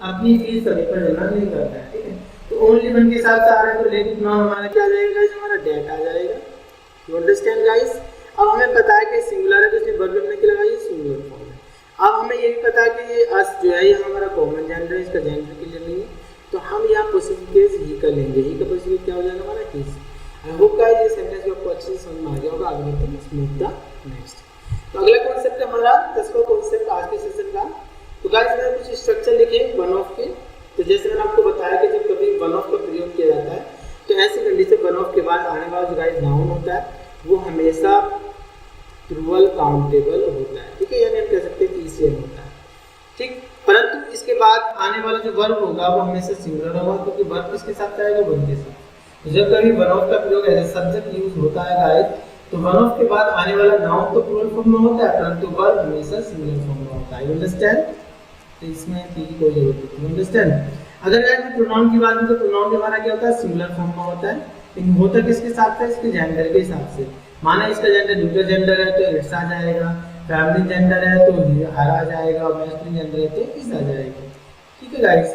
अपनी फीस समय पर जमा नहीं करता है। ठीक है, तो ओनली वन के साथ आ रहा है तो रिलेटिव प्रोनाउन हमारा क्या आ जाएगा गाइस, हमारा दैट आ जाएगा। You understand guys. अब हमें पता है कि सिंगुलर है तो इसमें वर्ब हमने क्या लगाई, सिंगुलर फॉर्म है। अब हमें ये भी पता है कि ये अस जो है ये हमारा कॉमन जेंडर है, इसका जेंडर क्लियर नहीं है तो हम यहाँ पॉसिबल केस ही कर लेंगे। ही का पॉसिबल क्या हो जाएगा हमारा केस। आई होप गाइस ये सेंटेंस आपको अच्छे से समझ में आ गया होगा। आगे बढ़ते हैं, मूव द नेक्स्ट। तो अगला कॉन्सेप्ट है हमारा 10वां कॉन्सेप्ट आज के सेशन का। तो गाइस मैंने कुछ स्ट्रक्चर लिखे वन ऑफ के। तो जैसे मैंने आपको बताया कि जब कभी वन ऑफ का प्रयोग किया जाता है तो ऐसी कंडीशन वन ऑफ के बाद आने वाला जो गाइस नाउन होता है वो हमेशा ट्रूअल काउंटेबल होता है, ठीक है, यानी हम कह सकते हैं पीसीएम होता है, ठीक। परंतु इसके बाद आने वाला जो वर्ब होगा वो हमेशा सिंगुलर होगा, क्योंकि वर्ब किसके साथ आएगा, वन के साथ। तो जब कभी वन ऑफ का प्रयोग एज सब्जेक्ट यूज होता है गाइस, तो वन ऑफ के बाद आने वाला नाउन तो प्लूरल फॉर्म में होता है, परंतु वर्ब हमेशा सिंगुलर फॉर्म में होता है। You understand? तो इसमें की कोई जरूरत नहीं। You understand? अगर गाइस मैं प्रोनाउन की बात करूं तो प्रोनाउन के हमारा क्या होता है, सिंगुलर फॉर्म में होता है, लेकिन होता किसके साथ है, इसके जेंडर के हिसाब से। माना इसका जेंडर न्यूट्रल जेंडर है तो इट्स आ जाएगा, फेमिनिन जेंडर है तो हर आ जाएगा, और मैस्कुलिन जेंडर है तो इस आ जाएगा, ठीक है गाइस।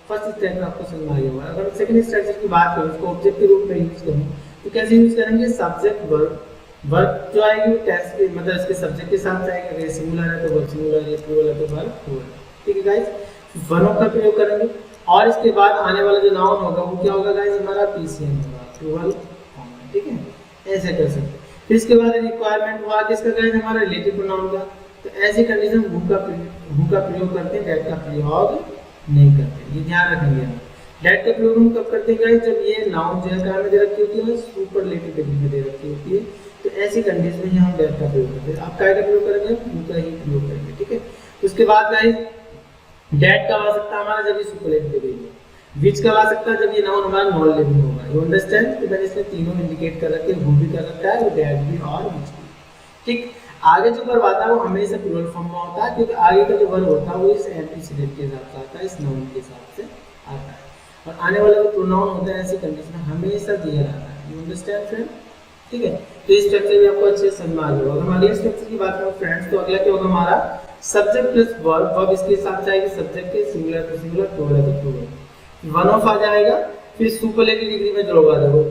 फर्स्ट स्टेप में आपको समझ आ गया होगा। अगर सेकंड स्ट्रक्चर की बात करूं, उसको ऑब्जेक्ट के रूप में यूज करूं तो कैसे यूज करेंगे, सब्जेक्ट वर्ब। वर्ब जो आएगी वो टेंस के मतलब इसके सब्जेक्ट के साथ आएगा, अगर सिंगुलर है तो वर्ब सिंगुलर, ये प्लूरल है तो वर्ब प्लूरल, ठीक है गाइस। वन ऑफ का प्रयोग करेंगे और इसके बाद आने वाला जो नाउन होगा वो क्या होगा गाइस, हमारा पीसीएम होगा, प्लूरल फॉर्म में, ठीक है, ऐसे कर सकते हैं। फिर इसके बाद रिक्वायरमेंट हुआ किसका गाइस, हमारा रिलेटिव प्रोनाउन का। तो ऐसी कंडीशन हु का प्रयोग करते हैं, दैट का प्रयोग नहीं करते, ये ध्यान रखेंगे हम। दैट का प्रयोग हम कब करते हैं गाइस, जब ये नाउन जो है कहां में दे रखी होती है, सुपरलेटिव डिग्री में दे रखी होती है, तो ऐसी कंडीशन में हम दैट का प्रयोग करते हैं। आप काय का प्रयोग करेंगे, हु का ही प्रयोग करेंगे, ठीक है। उसके बाद गाइस दैट का आ सकता है हमारा जब ये सुपरलेटिव डिग्री में, विच का आ सकता है जब ये नाउन हमारा नॉन लिविंग होगा। You understand? तो मैंने इसमें तीनों इंडिकेट कर रखे हैं, हु भी कर रखा है, वो दैट भी और विच भी, ठीक। आगे जो वर्ब आता है वो हमेशा प्लूरल फॉर्म में होता है, क्योंकि आगे का जो वर्ब होता है वो इस एंटीसीडेंट के हिसाब से आता है, इस नाउन के हिसाब से आता है, और आने वाला जो प्रोनाउन होता है ऐसी कंडीशन में हमेशा दिया रहता है। You understand friend? ठीक है, तो इस स्ट्रक्चर भी आपको अच्छे से समझ में आ गया होगा। हमारे स्ट्रक्चर की बात करें फ्रेंड्स, तो अगला क्या होगा हमारा, सब्जेक्ट प्लस वर्ब। वर्ब इसके साथ जाएगी सब्जेक्ट के, सिंगुलर तो सिंगुलर, प्लूरल तो प्लूरल, वन ऑफ आ जाएगा, फिर सुपरलेटिव डिग्री में जोड़वा दो,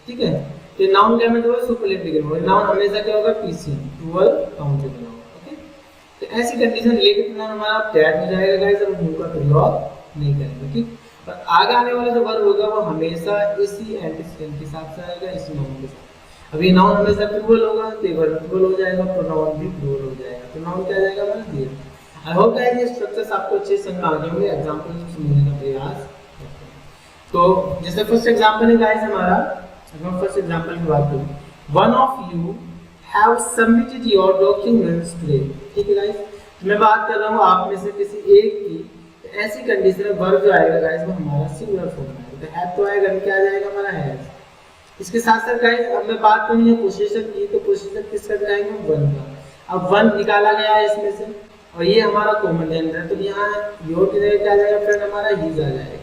ठीक है। तो नाउन क्या में जो है सुपरलेटिव डिग्री में, नाउन हमेशा क्या होगा, पीसीएम, ट्रूअल काउंटेबल होगा, ओके। तो ऐसी कंडीशन रिलेटिव प्रोनाउन हमारा दैट हो जाएगा गाइस, अब हु का प्रयोग नहीं करेंगे, ठीक। और आगे आने वाला जो वर्ब होगा वो हमेशा इसी एंटीसीडेंट के साथ आएगा, इस नाउन के साथ। अब ये नाउन हमेशा प्लूरल होगा तो वर्ब प्लूरल हो जाएगा, प्रोनाउन भी प्लूरल हो जाएगा, तो नाउन क्या आ जाएगा हमारा देयर। आई होप गाइस ये स्ट्रक्चर्स आपको अच्छे से समझ आ गए होंगे। एग्जांपल से समझने का प्रयास करते हैं। तो जैसे फर्स्ट एग्जांपल है गाइस हमारा, अगर मैं फर्स्ट एग्जांपल की बात करूं, one of you have submitted your documents today, ठीक है गाइस। तो मैं बात कर रहा हूं आप में से किसी एक की, तो ऐसी कंडीशन में वर्ब जो आएगा गाइस वो हमारा सिंगुलर फॉर्म में आएगा, तो हैव तो आएगा, क्या आ जाएगा हमारा हैज। इसके साथ साथ गाइस अब मैं बात करूं ये पोजीशन की, तो पोजीशन किसका दिखाएंगे, वन का। अब वन निकाला गया है इसमें से, और ये हमारा कॉमन जेंडर है, तो यहाँ योर की जगह क्या आ जाएगा फ्रेंड, हमारा हीज आ जाएगा,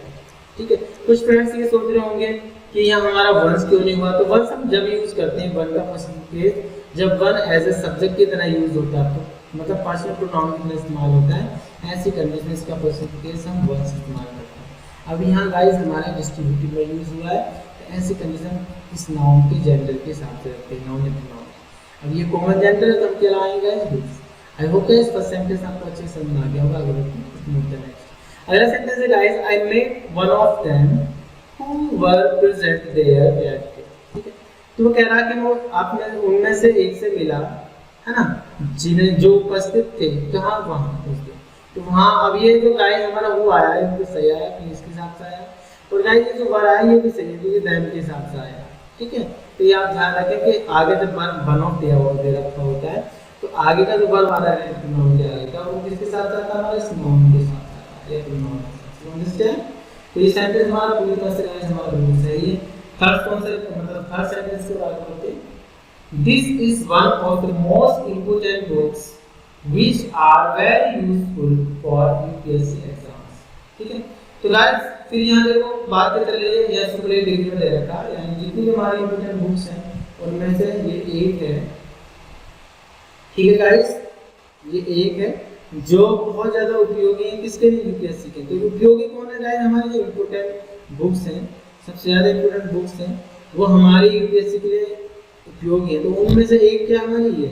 ठीक है। कुछ फ्रेंड्स ये सोच रहे होंगे कि यहाँ हमारा वंस क्यों नहीं हुआ, तो वंस हम जब यूज करते हैं वन का परसेंटेज, जब वन एज ए सब्जेक्ट की तरह यूज होता है, तो मतलब पर्सनल प्रोनाउन की तरह इस्तेमाल होता है, ऐसी कंडीशन में इसका परसेंटेज हम वंस इस्तेमाल करते हैं। अब यहाँ गाइस हमारा डिस्ट्रीब्यूटिव में यूज हुआ है, तो ऐसी कंडीशन इस नाउन के जेंडर के हिसाब से रखते हैं, नाउन या प्रोनाउन। अब ये कॉमन जेंडर है तो हम क्या लाएंगे गाइस, आई होप गाइस फर्स्ट सेंटेंस आपको अच्छे से समझ आ गया होगा। अगला सेंटेंस है guys, I met one of them who were present there that day, ठीक है। तो वो कह रहा है कि वो आपने उनमें से एक से मिला है ना, जिन्हें जो उपस्थित थे, कहाँ, वहाँ उस दिन। तो वहाँ अब ये जो गाइस हमारा वो आया है, ये सही आया कि इसके हिसाब से आया, और गाइस ये जो वर आया ये भी सही है, तो ये देम के हिसाब से आया, ठीक है। तो ये आप ध्यान रखें कि आगे जब वन ऑफ दिया हुआ दे रखा होता है, तो आगे का जो वर्ब आ रहा है नाउन के आगे का, वो किसके साथ आता है, हमारे इस नाउन के साथ आता है, ये प्रोनाउन के साथ, अंडरस्टैंड। तो ये सेंटेंस हमारा पूरी तरह से गाइस हमारा बिल्कुल सही है। थर्ड कॉन्सेप्ट मतलब थर्ड सेंटेंस की बात करते हैं, this is one of the most important books which are very useful for UPSC exams, ठीक है। तो गाइस फिर यहाँ देखो बात करते चलिए, ये सुपरलेटिव डिग्री में दे रखा है, यानी जितनी भी हमारी इंपोर्टेंट बुक्स हैं उनमें से ये एक है, ठीक है गाइस, ये एक है जो बहुत ज्यादा उपयोगी है किसके लिए, यूपीएससी के। तो उपयोगी कौन है गाइस, हमारी जो इंपोर्टेंट बुक्स हैं, सबसे ज्यादा इंपोर्टेंट बुक्स हैं वो हमारी यूपीएससी के लिए उपयोगी है, तो उनमें से एक क्या हमारी ये।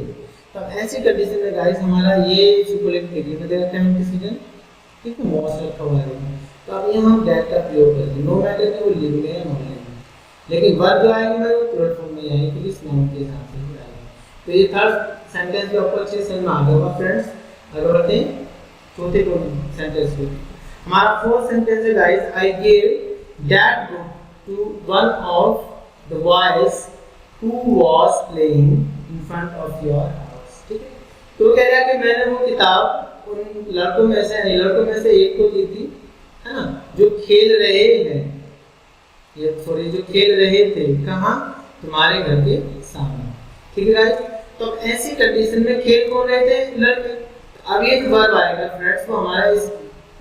तो ऐसी कंडीशन में गाइस हमारा ये सुपरलेटिव डिग्री में दे रखा है एंटीसीडेंट, ठीक है, मोस्ट रखा हुआ है। तो अब यहाँ हम दैट का प्रयोग करेंगे, नो मैटर कि वो लिविंग है या नॉन लिविंग। लेकिन वर्ब जो आएगी मेरे वो प्लूरल फॉर्म में आएगी क्योंकि इस नाउन के हिसाब से ही आएगी। तो ये थर्ड सेंटेंस भी आपको अच्छे से समझ में आ गया होगा फ्रेंड्स। अगर बढ़ते हैं चौथे को सेंटेंस पे, हमारा फोर्थ सेंटेंस है guys, I give that book to one of the boys who was playing in front of your house. ठीक है, तो कह रहा है कि मैंने वो किताब उन लड़कों में से एक को दी थी, है ना, जो खेल रहे हैं, ये सॉरी जो खेल रहे थे कहाँ, तुम्हारे घर के सामने। ठीक है गाइस, तो ऐसी कंडीशन में खेल कौन रहे थे, लड़के। अब ये वर्ब आएगा फ्रेंड्स, तो हमारा इस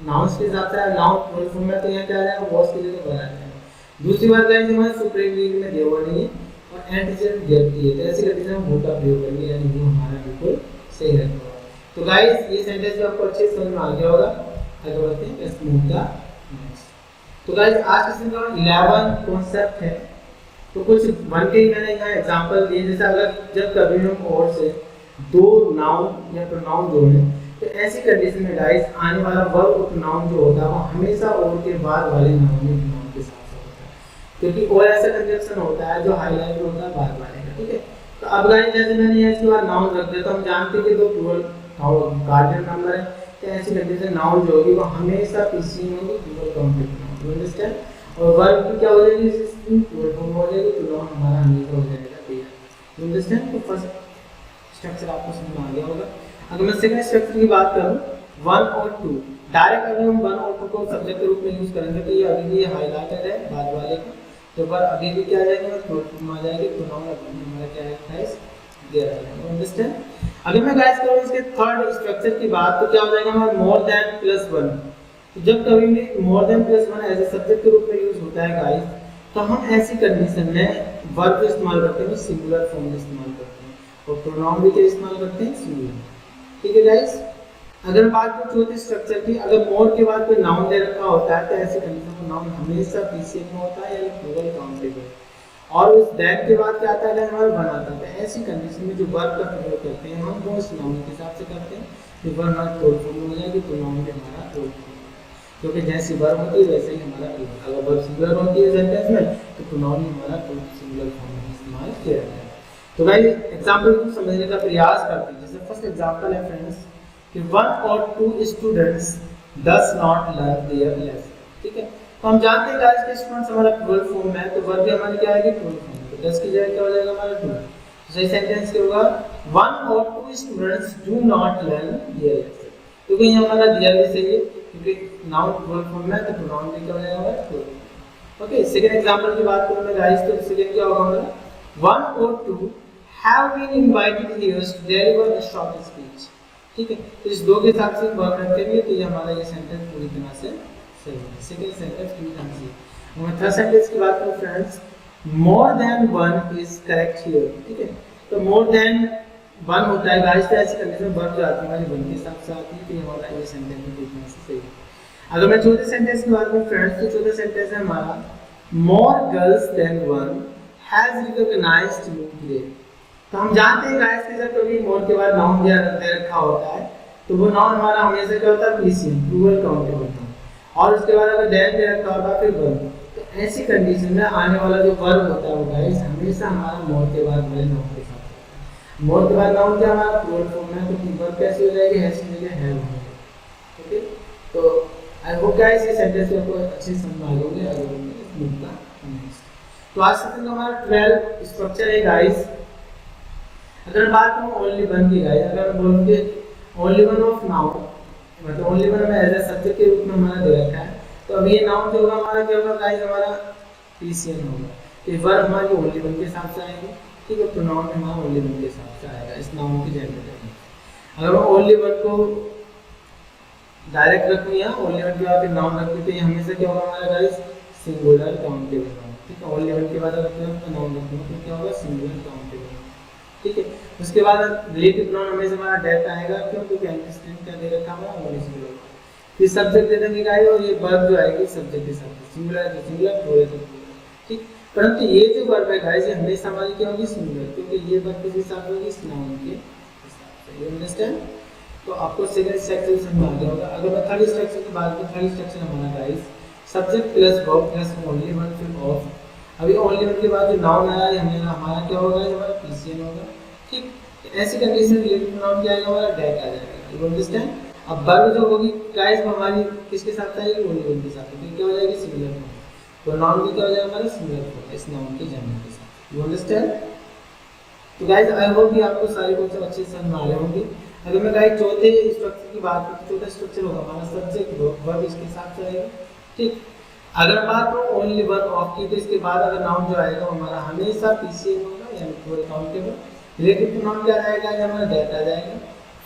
नाउन के हिसाब से नाउन प्लूरल फॉर्म में, तो यहाँ क्या आ जाएगा, वॉज के लिए तो बना है। दूसरी बात गाइस, हमारे सुप्रीम लीग में देवर नहीं है और एंटीजन व्यक्ति है, तो ऐसी कंडीशन में वो का प्रयोग करेंगे, यानी वो हमारा बिल्कुल सही रहेगा। तो गाइस ये सेंटेंस भी आपको अच्छे से समझ में आ गया होगा। आगे बढ़ते हैं, लेट्स मूव द नेक्स्ट। तो गाइस आज के सेशन का 11 कॉन्सेप्ट है, तो कुछ वन के ही मैंने यहाँ एग्जांपल दिए। जैसे अगर जब कभी हम और से दो नाउन या प्रोनाउन जोड़ें, तो ऐसी कंडीशन में गाइस आने वाला वर्ब और प्रोनाउन जो होता है वो हमेशा और के बाद वाले नाउन या प्रोनाउन के साथ होता है, क्योंकि और ऐसा कंजंक्शन होता है जो हाईलाइट होता है बाद वाले का। ठीक है, तो अब गाइस जैसे मैंने इसके बाद नाउन रख दिया, तो हम जानते हैं कि दो प्लूरल गार्डियन नंबर है, तो ऐसी कंडीशन नाउन जो होगी वो हमेशा पीसी में होगी, plural countable noun. You understand? और वर्ब की क्या हो जाएगी, सिस्टम प्लूरल फॉर्म हो जाएगी, तो नाउन हमारा हमेशा हो जाएगा क्लियर। You understand? तो फर्स्ट स्ट्रक्चर आपको समझ में आ गया होगा। अगर मैं सेकंड स्ट्रक्चर की बात करूं, 1 और 2, डायरेक्ट अगर हम 1 और 2 को सब्जेक्ट के रूप में यूज करेंगे तो ये अभी भी हाईलाइटेड है बाद वाले का, तो पर अभी भी क्या आ जाएगा, प्लूरल फॉर्म आ जाएगी, तो नाउन हमारा क्या है गाइस, देयर आ जाएगा। अंडरस्टैंड? अगर मैं गाइस करूं इसके थर्ड स्ट्रक्चर की बात, तो क्या हो जाएगा हमारा मोर देन प्लस 1। तो जब कभी भी more than plus 1 as a subject के रूप में यूज होता है गाइस, तो हम ऐसी कंडीशन में वर्ब इस्तेमाल करते हैं, सिंगुलर फॉर्म में इस्तेमाल करते हैं, और प्रोनाउन भी क्या इस्तेमाल करते हैं, सिंगुलर। ठीक है गाइस, अगर बात करें चौथे स्ट्रक्चर की, अगर मोर के बाद कोई नाउन दे रखा होता है तो ऐसी कंडीशन में नाउन हमेशा पीसीएम में होता है या प्लूरल काउंटेबल, और उस दैट के बाद क्या आता है, हमारा वन आता है। तो ऐसी कंडीशन में जो वर्ब का प्रयोग करते हैं हम वो उस नाउन के हिसाब से करते हैं, तो वर्ब हमारा प्लूरल फॉर्म हो जाएगी, तो नाउन भी हमारा प्लूरल फॉर्म, क्योंकि जैसी वर्ब होती है वैसे ही हमारा, अगर वर्ब सिंगुलर होती है सेंटेंस में तो प्रोनाउन हमारा सिंगुलर फॉर्म में इस्तेमाल किया जाता है। तो गाइस एग्जांपल को समझने का प्रयास करते हैं। जैसे फर्स्ट एग्जांपल है फ्रेंड्स कि 1 और 2 students does not learn their lesson. ठीक है, तो हम जानते हैं गाइस कि स्टूडेंट्स हमारा प्लूरल फॉर्म है, तो वर्ब भी हमारी क्या आएगी, प्लूरल फॉर्म। तो 10 की जगह क्या हो जाएगा हमारा 2। तो सही सेंटेंस क्या होगा, 1 और 2 students do not learn their lesson. तो कहीं हमारा दिया भी सही है, क्योंकि नाउन प्लूरल फॉर्म में, तो प्रोनाउन भी क्या हो जाएगा हमारा प्लूरल। ओके, सेकंड एग्जांपल की बात करूं मैं गाइस, तो सेकंड क्या होगा हमारा, 1 और 2 have been invited here to deliver a short speech। ठीक है, तो इस दो के साथ से वर्ब रखेंगे, तो ये हमारा ये सेंटेंस पूरी तरह से सही है। सेकंड सेंटेंस पूरी तरह से। और थर्ड सेंटेंस की बात करूं friends, more than 1 is correct here। ठीक है, तो more than 1 होता है गाइस, तो ऐसी कंडीशन में वर्ब जो आती है हमारी 1 के साथ से आती है, तो ये हमारा ये सेंटेंस पूरी तरह से सही है। अगर मैं चौथे सेंटेंस की बात करूं फ्रेंड्स, तो चौथा सेंटेंस है हमारा, more girls than 1 has recognized you today। तो हम जानते हैं गाइस कि जब कभी मोर के बाद नाउन दे रखा होता है, तो वो नाउन हमारा हमेशा क्या होता है, पीसीएम, प्लूरल काउंटेबल नाउन, और उसके बाद अगर डेन दे रखा होता है फिर वर्ब। तो ऐसी कंडीशन में आने वाला जो वर्ब होता है वो गाइस हमेशा हमारा मोर के बाद वाले नाउन के साथ होता है। मोर के बाद नाउन क्या हमारा प्लूरल फॉर्म है, तो वर्ब कैसी हो जाएगी, हैज की जगह हैव हो जाएगी। ओके, तो आई होप गाइस ये सेंटेंस आपको अच्छे से समझ आ गए। अगर मुद्दा नेक्स्ट, तो आज से हमारा 12 स्ट्रक्चर है गाइस। अगर बात करूं ओनली 1 की गाइस, अगर बोलते ओनली 1 ऑफ नाउन, मतलब ओनली 1 में एज ए सब्जेक्ट के रूप में हमारा दे रखा है, तो अब ये नाउन जो होगा हमारा क्या होगा गाइस, हमारा पीसीएम होगा। तो वर्ब हमारी ओनली 1 के हिसाब से आएगी। ठीक है, प्रोनाउन हमारा ओनली 1 के हिसाब से आएगा इस नाउन की जेंडर में। अगर मैं ओनली 1 को डायरेक्ट रखूं या ओनली 1 के बाद नाउन रखूं, तो ये हमेशा क्या होगा हमारा गाइस, सिंगुलर काउंटेबल नाउन। ठीक है, ओनली 1 के बाद अगर मैं नाउन रखूं तो क्या होगा, सिंगुलर काउंटेबल। ठीक है, उसके बाद रिलेटिव प्रोनाउन हमेशा हमारा डेट आएगा, क्यों, क्योंकि एंटीसिडेंट क्या दे रखा है हमारा, ओनली सिंगुलर। फिर सब्जेक्ट दे देंगे गाइस, और ये वर्ब जो आएगी सब्जेक्ट के साथ, सिंगुलर है तो सिंगुलर, प्लूरल है तो प्लूरल। ठीक, परंतु ये जो वर्ब है गाइस ये हमेशा हमारी क्या होगी, सिंगुलर, क्योंकि ये वर्ब किस हिसाब से होगी, इस नाउन के हिसाब से। You understand? तो आपको सेकंड स्ट्रक्चर समझ आ गया होगा। अगर मैं थर्ड स्ट्रक्चर की बात करूं, थर्ड स्ट्रक्चर हमारा guys subject plus verb plus only 1 फिर ऑफ। अभी ओनली वन के बाद जो नाउन आया है हमारा क्या होगा, हमारा पीसीएन होगा। ठीक, ऐसी कंडीशन में रिलेटिव प्रोनाउन क्या आएगा, हमारा डेट आ जाएगा। You understand. अब वर्ब जो होगी गाइस वो हमारी किसके साथ आएगी, ओनली वन के साथ। तो क्या हो जाएगी, सिंगुलर फॉर्म। तो नाउन भी क्या हो जाएगा, हमारा सिंगुलर फॉर्म इस नाउन के जमने के साथ। You understand. तो गाइस आई होप कि आपको सारे कॉन्सेप्ट अच्छे से समझ आ रहे होंगे। अगर मैं गाइस चौथे स्ट्रक्चर की बात करूं, चौथा स्ट्रक्चर होगा हमारा सब्जेक्ट वर्ब इसके साथ रहेगा। ठीक, अगर बात हो ओनली वन ऑफ की, तो इसके बाद अगर नाउन जो आएगा हमारा हमेशा पीसीएन होगा, यानी फुल काउंटेबल। रिलेटिव प्रोनाउन क्या रहेगा, हमारा डेट आ जाएगा।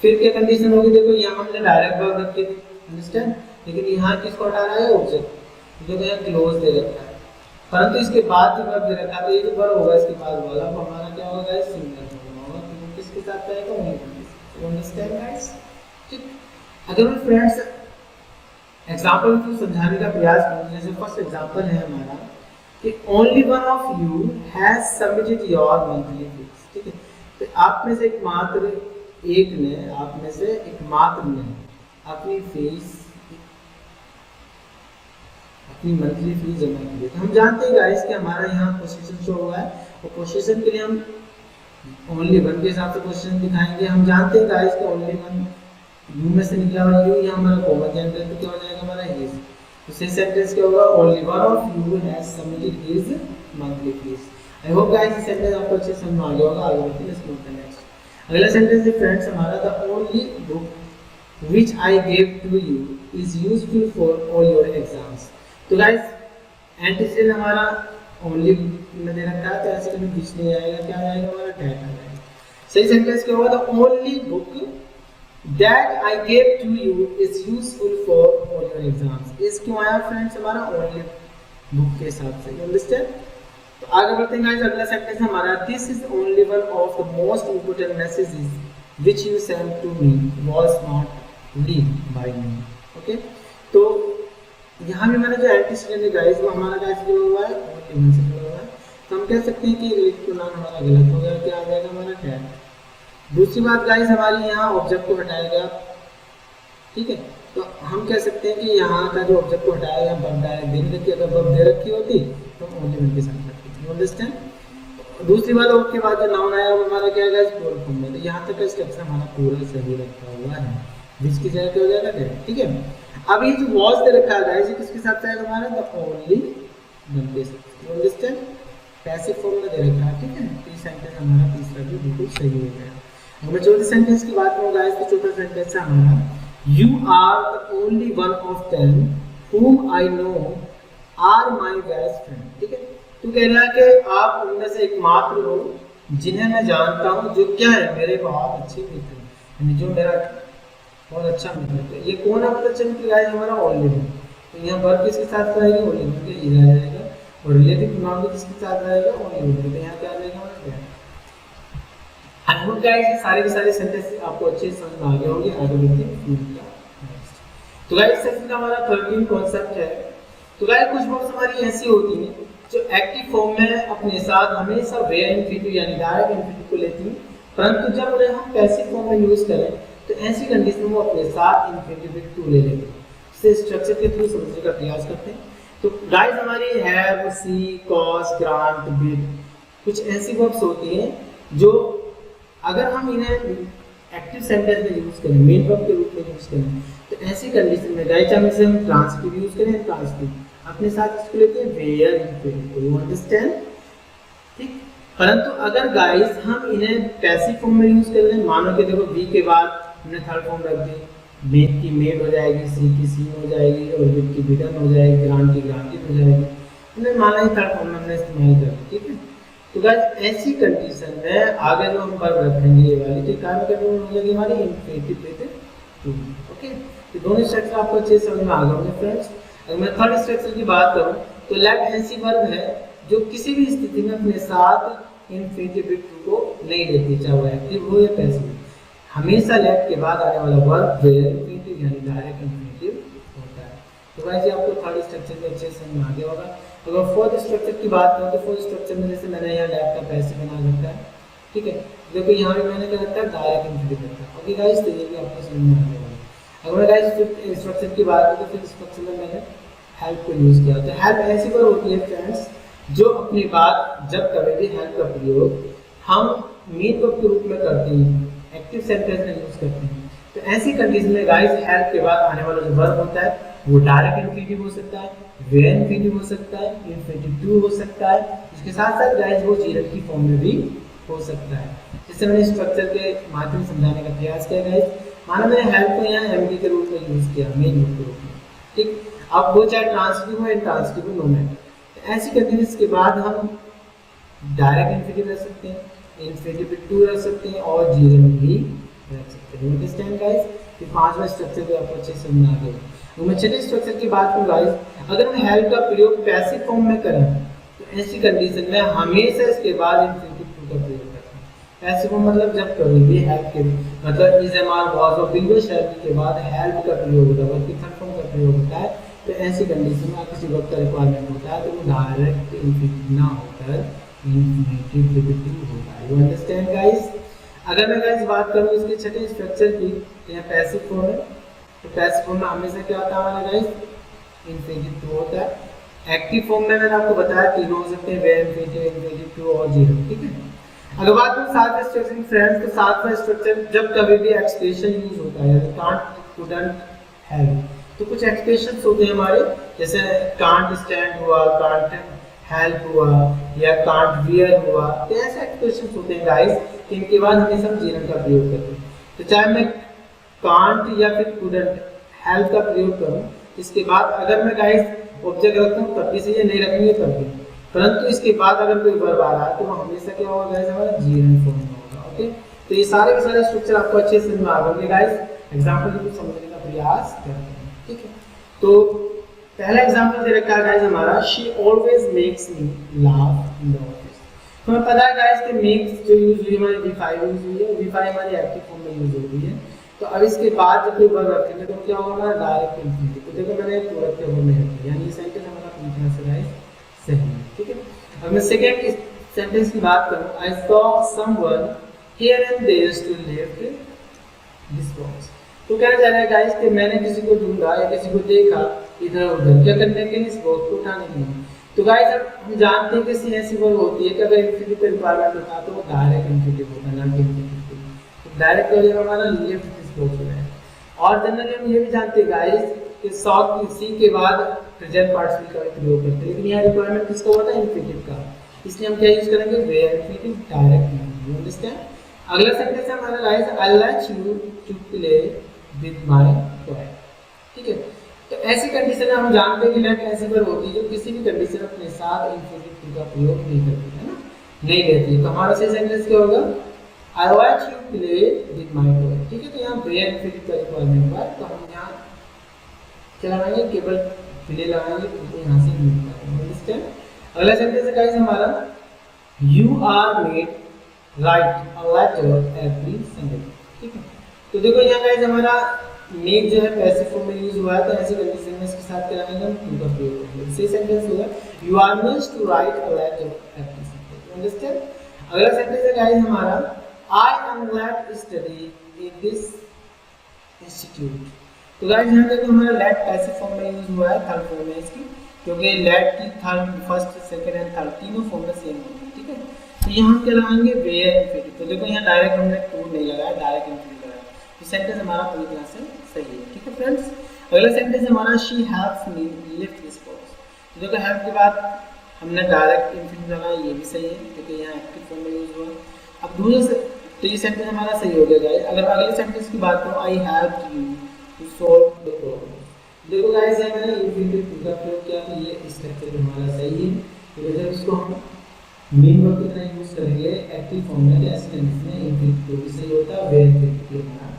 फिर क्या कंडीशन होगी, देखो यहाँ हमने डायरेक्ट वर्ब रखे थे, अंडरस्टैंड, लेकिन यहाँ किसको हटा रहा है, ऑब्जेक्ट, जो यहाँ क्लोज दे रखा है। परंतु इसके बाद जो वर्ब दे रखा है, तो ये जो वर्ब होगा इसके बाद वाला वो हमारा क्या होगा, सिंगुलर फॉर्म होगा। तो वो किसके साथ आएगा, ओनली वन के साथ। You understand guys. ठीक, अगर मैं फ्रेंड्स एग्जांपल को समझाने का प्रयास करूं, जैसे फर्स्ट एग्जांपल है हमारा कि only one of you has submitted your monthly fees. ठीक है, तो आप में से एकमात्र एक ने, आप में से एकमात्र ने अपनी फीस, अपनी मंथली फीस जमा की है। तो हम जानते हैं गाइस कि हमारा यहाँ पोजीशन शो हुआ है, और पोजीशन के लिए हम ओनली वन के हिसाब से पोजीशन दिखाएंगे। हम जानते हैं गाइस कि ओनली वन यू में से निकला हुआ यू, यहाँ हमारा कॉमन जेंडर है, तो क्या हो जाएगा हमारा हिज। तो सही सेंटेंस क्या होगा, only one of you has submitted his monthly fees. I hope guys ये सेंटेंस आपको अच्छे से समझ आ गया होगा। आगे बढ़ते हैं, लेट्स मूव टू नेक्स्ट। अगला सेंटेंस है फ्रेंड्स हमारा, the only book which I give to you is useful for all your exams. तो गाइस एंटीसीडेंट हमारा ओनली में दे रखा है, तो ऐसे कभी बीच नहीं आएगा, क्या आएगा हमारा डेट आ जाएगा। सही सेंटेंस क्या होगा, the only book that I gave to you is useful for all your exams। इस क्यों आया फ्रेंड्स हमारा ओनली बुक के हिसाब से, you understand। तो आगे बढ़ते हैं गाइस। अगला सेंटेंस हमारा, this is only one of the most important messages which you sent to me was not read by me। Okay, तो यहाँ भी मैंने जो एंटीसीडेंट है गाइस वो हमारा गाइस जो हुआ है ओनली वन से जुड़ा हुआ है। तो हम कह सकते हैं कि रिलेटिव प्रोनाउन हमारा गलत हो गया, क्या आ जाएगा हमारा डेट। दूसरी बात गाइस हमारी यहाँ ऑब्जेक्ट को हटाया गया। ठीक है, तो हम कह सकते हैं कि यहाँ का जो ऑब्जेक्ट को हटाया गया वर्ब डायरेक्ट दे रखी, अगर वर्ब दे रखी होती तो ओनली वन के साथ रखती। You understand. दूसरी बात उसके बाद जो नाउन आया वो हमारा क्या है गाइस, प्लूरल फॉर्म में। तो यहाँ तक का स्ट्रक्चर हमारा पूरा सही रखा हुआ है, जिस की जगह क्या हो जाएगा डेट। ठीक है, अब ये जो वॉज दे रखा है गाइस ये किसके साथ आएगा हमारा, द ओनली वन के साथ। यू अंडरस्टैंड, पैसिव फॉर्म में दे रखा है। ठीक है, तो ये सेंटेंस हमारा तीसरा भी बिल्कुल सही हो गया। मैं चौथे सेंटेंस की बात करूं गाइस, तो चौथा सेंटेंस है हमारा, you are the only one of them whom I know are my best friend। ठीक है, तो कह रहा है कि आप उनमें से एकमात्र हो जिन्हें मैं जानता हूं, जो क्या है मेरे बहुत अच्छे मित्र, यानी जो मेरा बहुत अच्छा मित्र है। ये कौन है बहुत अच्छा मित्र गाइस, हमारा ओनली वन। तो यहाँ वर्ब किसके साथ रहेगी, ओनली वन के इधर आ जाएगा, और रिलेटिव प्रोनाउन भी किसके साथ रहेगा, ओनली वन के। यहाँ क्या आ जाएगा हमारा। आई होप गाइस ये सारे के सारे सेंटेंस आपको अच्छे से समझ आ गए होंगे। आगे बढ़ते हैं। तो गाइस सेक्शन का हमारा 13 कॉन्सेप्ट है। तो गाइस कुछ वर्ड्स हमारी ऐसी होती हैं जो एक्टिव फॉर्म में अपने साथ हमेशा वेयर इन्फिनिटिव यानी डायरेक्ट इन्फिनिटिव को लेती हैं, परंतु जब उन्हें हम पैसिव फॉर्म में यूज करें तो ऐसी कंडीशन में वो अपने साथ इन्फिनिटिव टू ले लेते हैं। इसे स्ट्रक्चर के थ्रू समझने का प्रयास करते हैं। तो गाइस हमारी have, see, cause, grant, bid कुछ ऐसी वर्ड्स होती हैं जो अगर हम इन्हें एक्टिव सेंटेंस में यूज करें, मेन वर्ब के रूप में यूज करें, तो ऐसी कंडीशन में गाइस चाहे से हम ट्रांसटिव यूज करें, ट्रांसटिव अपने साथ इसको लेते हैं वेयर इन्फिनिटिव। You understand. ठीक, परंतु अगर गाइस हम इन्हें पैसिव फॉर्म में यूज कर रहे हैं, मानो कि देखो बी के बाद हमने थर्ड फॉर्म रख दी, मेड की मेड हो जाएगी, सी की सीन हो जाएगी, और बिड की बिडन हो जाएगी, ग्रांट की ग्रांटेड हो जाएगी, हमने माना ही थर्ड फॉर्म में हमने इस्तेमाल कर दी। ठीक है, तो गाइस ऐसी कंडीशन में आगे जो हम वर्ब रखेंगे ये वाली, तो काम करने में हो जाएगी हमारी इन्फिनिटिव विद टू। ओके, तो दोनों स्ट्रक्चर आपको अच्छे से समझ में आ गए होंगे फ्रेंड्स। अगर मैं थर्ड स्ट्रक्चर की बात करूं तो लेट ऐसी वर्ब है जो किसी भी स्थिति में अपने साथ इन्फिनिटिव विद टू को नहीं लेती, चाहे वो एक्टिव हो या पैसिव। हमेशा लेट के बाद आने वाला वर्ब वेयर इन्फिनिटिव यानी डायरेक्ट इन्फिनिटिव होता है। तो गाइस ये आपको थर्ड स्ट्रक्चर के अच्छे से समझ में आ गया होगा। अगर फोर्थ स्ट्रक्चर की बात करें तो फोर्थ स्ट्रक्चर में जैसे मैंने यहाँ लेफ्ट का पैसिव बना रखा है। ठीक है, देखो यहाँ भी मैंने क्या रखा है डायरेक्ट इन्फिनिटिव रखा है। ओके गाइस, तो ये भी आपको समझ में आ गया होगा। अगर मैं गाइस फिफ्थ स्ट्रक्चर की बात करूँ तो फिफ्थ स्ट्रक्चर में मैंने हेल्प को यूज किया। तो हेल्प ऐसी वर्ब होती है फ्रेंड्स जो अपनी बात जब कभी भी हेल्प का प्रयोग हम मेन वर्ब के रूप में करते हैं, एक्टिव सेंटेंस में यूज करते हैं, तो ऐसी कंडीशन में गाइस हेल्प के बाद आने वाला जो वर्ब होता है वो डायरेक्ट इन्फिनिटिव हो सकता है, वेयर इन्फिनिटिव हो सकता है, इन्फिनिटिव टू हो सकता है, इसके साथ साथ गाइस वो जीरन की फॉर्म में भी हो सकता है। जैसे मैंने स्ट्रक्चर के माध्यम से समझाने का प्रयास किया गाइस, माना मैंने हेल्प को यहाँ एमडी के रूप में यूज किया, मेन वर्ब के रूप में, ठीक। अब वो चाहे ट्रांसिटिव हो या इंट्रांसिटिव हो, नो मैटर। ऐसी कंडीशंस के बाद हम डायरेक्ट इन्फिनिटिव रख सकते हैं, इन्फिनिटिव टू रख सकते हैं और जीरन भी रख सकते हैं। Understand guys? कि पांचवा स्ट्रक्चर भी आपको अच्छे से समझ आ गया। तो मैं छठे स्ट्रक्चर की बात करूं गाइस, अगर हम हेल्प का प्रयोग पैसिव फॉर्म में करें तो ऐसी कंडीशन में हमेशा इसके बाद इन्फिनिटिव टू का प्रयोग करते हैं। पैसिव फॉर्म मतलब जब कभी भी हेल्प के मतलब इज एम आर वाज और बिंगो शब्द के बाद हेल्प का प्रयोग होता है, बल्कि थर्ड फॉर्म का प्रयोग होता है, तो ऐसी कंडीशन में किसी वर्ब का रिक्वायरमेंट होता है तो वो डायरेक्ट इन्फिनिटिव ना होकर इन्फिनिटिव होगा। You understand guys? अगर मैं गाइस बात करूं इसके छठे स्ट्रक्चर की, तो यहाँ पैसिव फॉर्म है, तो पैसिव फॉर्म में हमेशा क्या होता है हमारा गाइस, इन्फिनिटिव टू होता है। एक्टिव फॉर्म में मैंने आपको बताया तीनों हो सकते हैं, वेयर इन्फिनिटिव, इन्फिनिटिव टू और जीरो, ठीक है। अगर बात करूं सातवें स्ट्रक्चर की फ्रेंड्स, तो सातवां स्ट्रक्चर जब कभी भी एक्सप्रेशन यूज होता है, कांट, कुडंट, हैव, तो कुछ एक्सप्रेशंस होते हैं हमारे, जैसे कांट स्टैंड हुआ, कांट हेल्प हुआ या कांट वियर हुआ, तो ऐसे एक्सप्रेशंस होते हैं गाइस इनके बाद हमेशा हम जीरन का प्रयोग करते हैं। तो चाहे मैं कांट या फिर कुडंट हेल्प का प्रयोग करूं, इसके बाद अगर मैं गाइस ऑब्जेक्ट रखता हूं तब भी सही है, नहीं रखेंगे तब भी, परंतु इसके बाद अगर कोई वर्ब आ रहा है तो वो हमेशा क्या होगा गाइस, हमारा जीरन फॉर्म में होगा। ओके, तो ये सारे के सारे स्ट्रक्चर आपको अच्छे से समझ में आ गए गाइस। एग्जांपल से समझने का प्रयास करते हैं, ठीक है। तो पहला एग्जांपल दे रखा है गाइस हमारा, she always makes me laugh in the office. तो हमें पता है गाइस कि मेक्स जो यूज हुई हमारी V5 यूज हुई है, V5 हमारी एक्टिव फॉर्म में यूज होती है। तो अब इसके बाद जब कोई वर्ब रखेंगे तो क्या होगा हमारा डायरेक्ट इन्फिनिटिव। तो देखो मैंने पूरक के फॉर्म में रखी, यानी ये सेंटेंस हमारा पूरी तरह से गाइस सही है, ठीक है। अब मैं सेकंड सेंटेंस की बात करूं, I saw someone here and there to lift this box. तो कहना चाह रहा है गाइस कि मैंने किसी को ढूंढा या किसी को देखा इधर उधर, क्या करने के लिए, इस बॉक्स को उठाने के लिए। तो गाइस अब हम जानते हैं कि सी ऐसी वर्ब होती है कि अगर इन्फिनिटिव का रिक्वायरमेंट होता है तो वो डायरेक्ट इन्फिनिटिव होता है, ना कि इन्फिनिटिव। तो डायरेक्ट हो जाएगा हमारा लिफ्ट दिस बॉक्स हो जाएगा। और जनरली हम ये भी जानते हैं गाइस कि सॉ की सी के बाद प्रेजेंट पार्टिसिपल का प्रयोग करते हैं, लेकिन यहाँ रिक्वायरमेंट किसका होता है, इन्फिनिटिव का, इसलिए हम क्या यूज करेंगे, where infinitive direct infinitive. You understand? अगला सेंटेंस है हमारा guys, I let you to play with my toy, ठीक है। तो ऐसी कंडीशन में हम जानते हैं कि लेट ऐसी वर्ब होती है जो किसी भी कंडीशन अपने साथ इन्फिनिटिव का प्रयोग नहीं करती है ना, नहीं लेती है। तो हमारा सही सेंटेंस क्या होगा, I want you play with my toy, ठीक है। तो यहाँ वेयर इन्फिनिटिव का रिक्वायरमेंट हुआ, तो हम यहाँ क्या लगाएंगे, केवल प्ले लगाएंगे, तो यहाँ से यूज करेंगे। अंडरस्टैंड? अगला सेंटेंस है गाइस हमारा, you are made write a letter every Sunday, ठीक है। तो देखो यहाँ गाइस हमारा मेक जो है पैसिव फॉर्म में यूज हुआ है, तो ऐसी कंडीशन में इसके साथ क्या लगाएंगे, हम टू का प्रयोग करेंगे। सही सेंटेंस होगा, you are made to write a letter every Sunday. Understand? अगला सेंटेंस है गाइस हमारा, I am glad to study in this institute. तो गाइस यहाँ देखो हमारा लेट पैसिव फॉर्म में यूज हुआ है, थर्ड फॉर्म में इसकी, क्योंकि लेट की third, first, second and third तीनों फॉर्म में सेम होती है, ठीक है। तो यहाँ क्या लगाएंगे, वेयर इन्फिनिटिव। तो देखो यहाँ डायरेक्ट हमने टू नहीं लगाया, डायरेक्ट इन्फिनिटिव लगाया, तो सेंटेंस हमारा पूरी तरह से सही है, ठीक है फ्रेंड्स। अगला सेंटेंस हमारा, she helps me lift this box. देखो हेल्प के बाद हमने डायरेक्ट इन्फिनिटिव लगाया, ये भी सही है क्योंकि यहाँ एक्टिव फॉर्म में यूज हुआ। अब दूसरे से तो ये सेंटेंस हमारा सही हो गया गाइस। अगर अगले सेंटेंस की बात करूँ, I help you to solve the problem. देखो गाइस यहाँ मैंने इन्फिनिटिव टू का प्रयोग किया, तो ये स्ट्रक्चर हमारा सही है। तो जब इसको हम मेन वर्ब की तरह यूज करेंगे एक्टिव फॉर्म में, तो ऐसे सेंटेंस में इन्फिनिटिव भी सही होता है, वेयर इन्फिनिटिव हमारा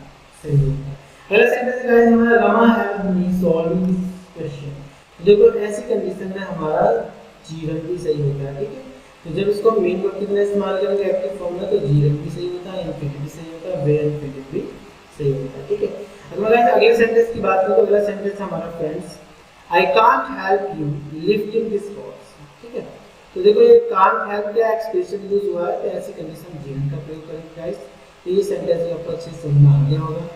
सही होता है। अगला सेंटेंस गाइस हमारा, Rama help me solving this question. देखो ऐसी कंडीशन में हमारा जीवन भी सही होता है, ठीक है। तो जब इसको मेन वर्ब की तरह इस्तेमाल करेंगे एक्टिव फॉर्म में, तो जीवन भी सही होता है, इन्फिनिटिव भी सही होता है, वेयर इन्फिनिटिव भी सही होता है, ठीक है। अगर अगले सेंटेंस की बात करें तो अगला सेंटेंस हमारा friends, I can't help you lifting this box, ठीक है। तो देखो ये कांट हेल्प का एक्सप्रेशन यूज हुआ है, तो ऐसी कंडीशन जीवन का प्रयोग करेंगे गाइस। तो ये सेंटेंस आपको अच्छे से समझ में आ गया होगा।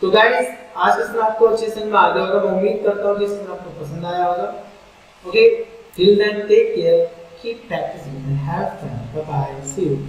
तो गाइस आज का सेशन आपको अच्छे से समझ में आ गया होगा, मैं उम्मीद करता हूँ कि सेशन आपको पसंद आया होगा। Okay, till then take care, keep practicing and have fun. Bye bye. See you.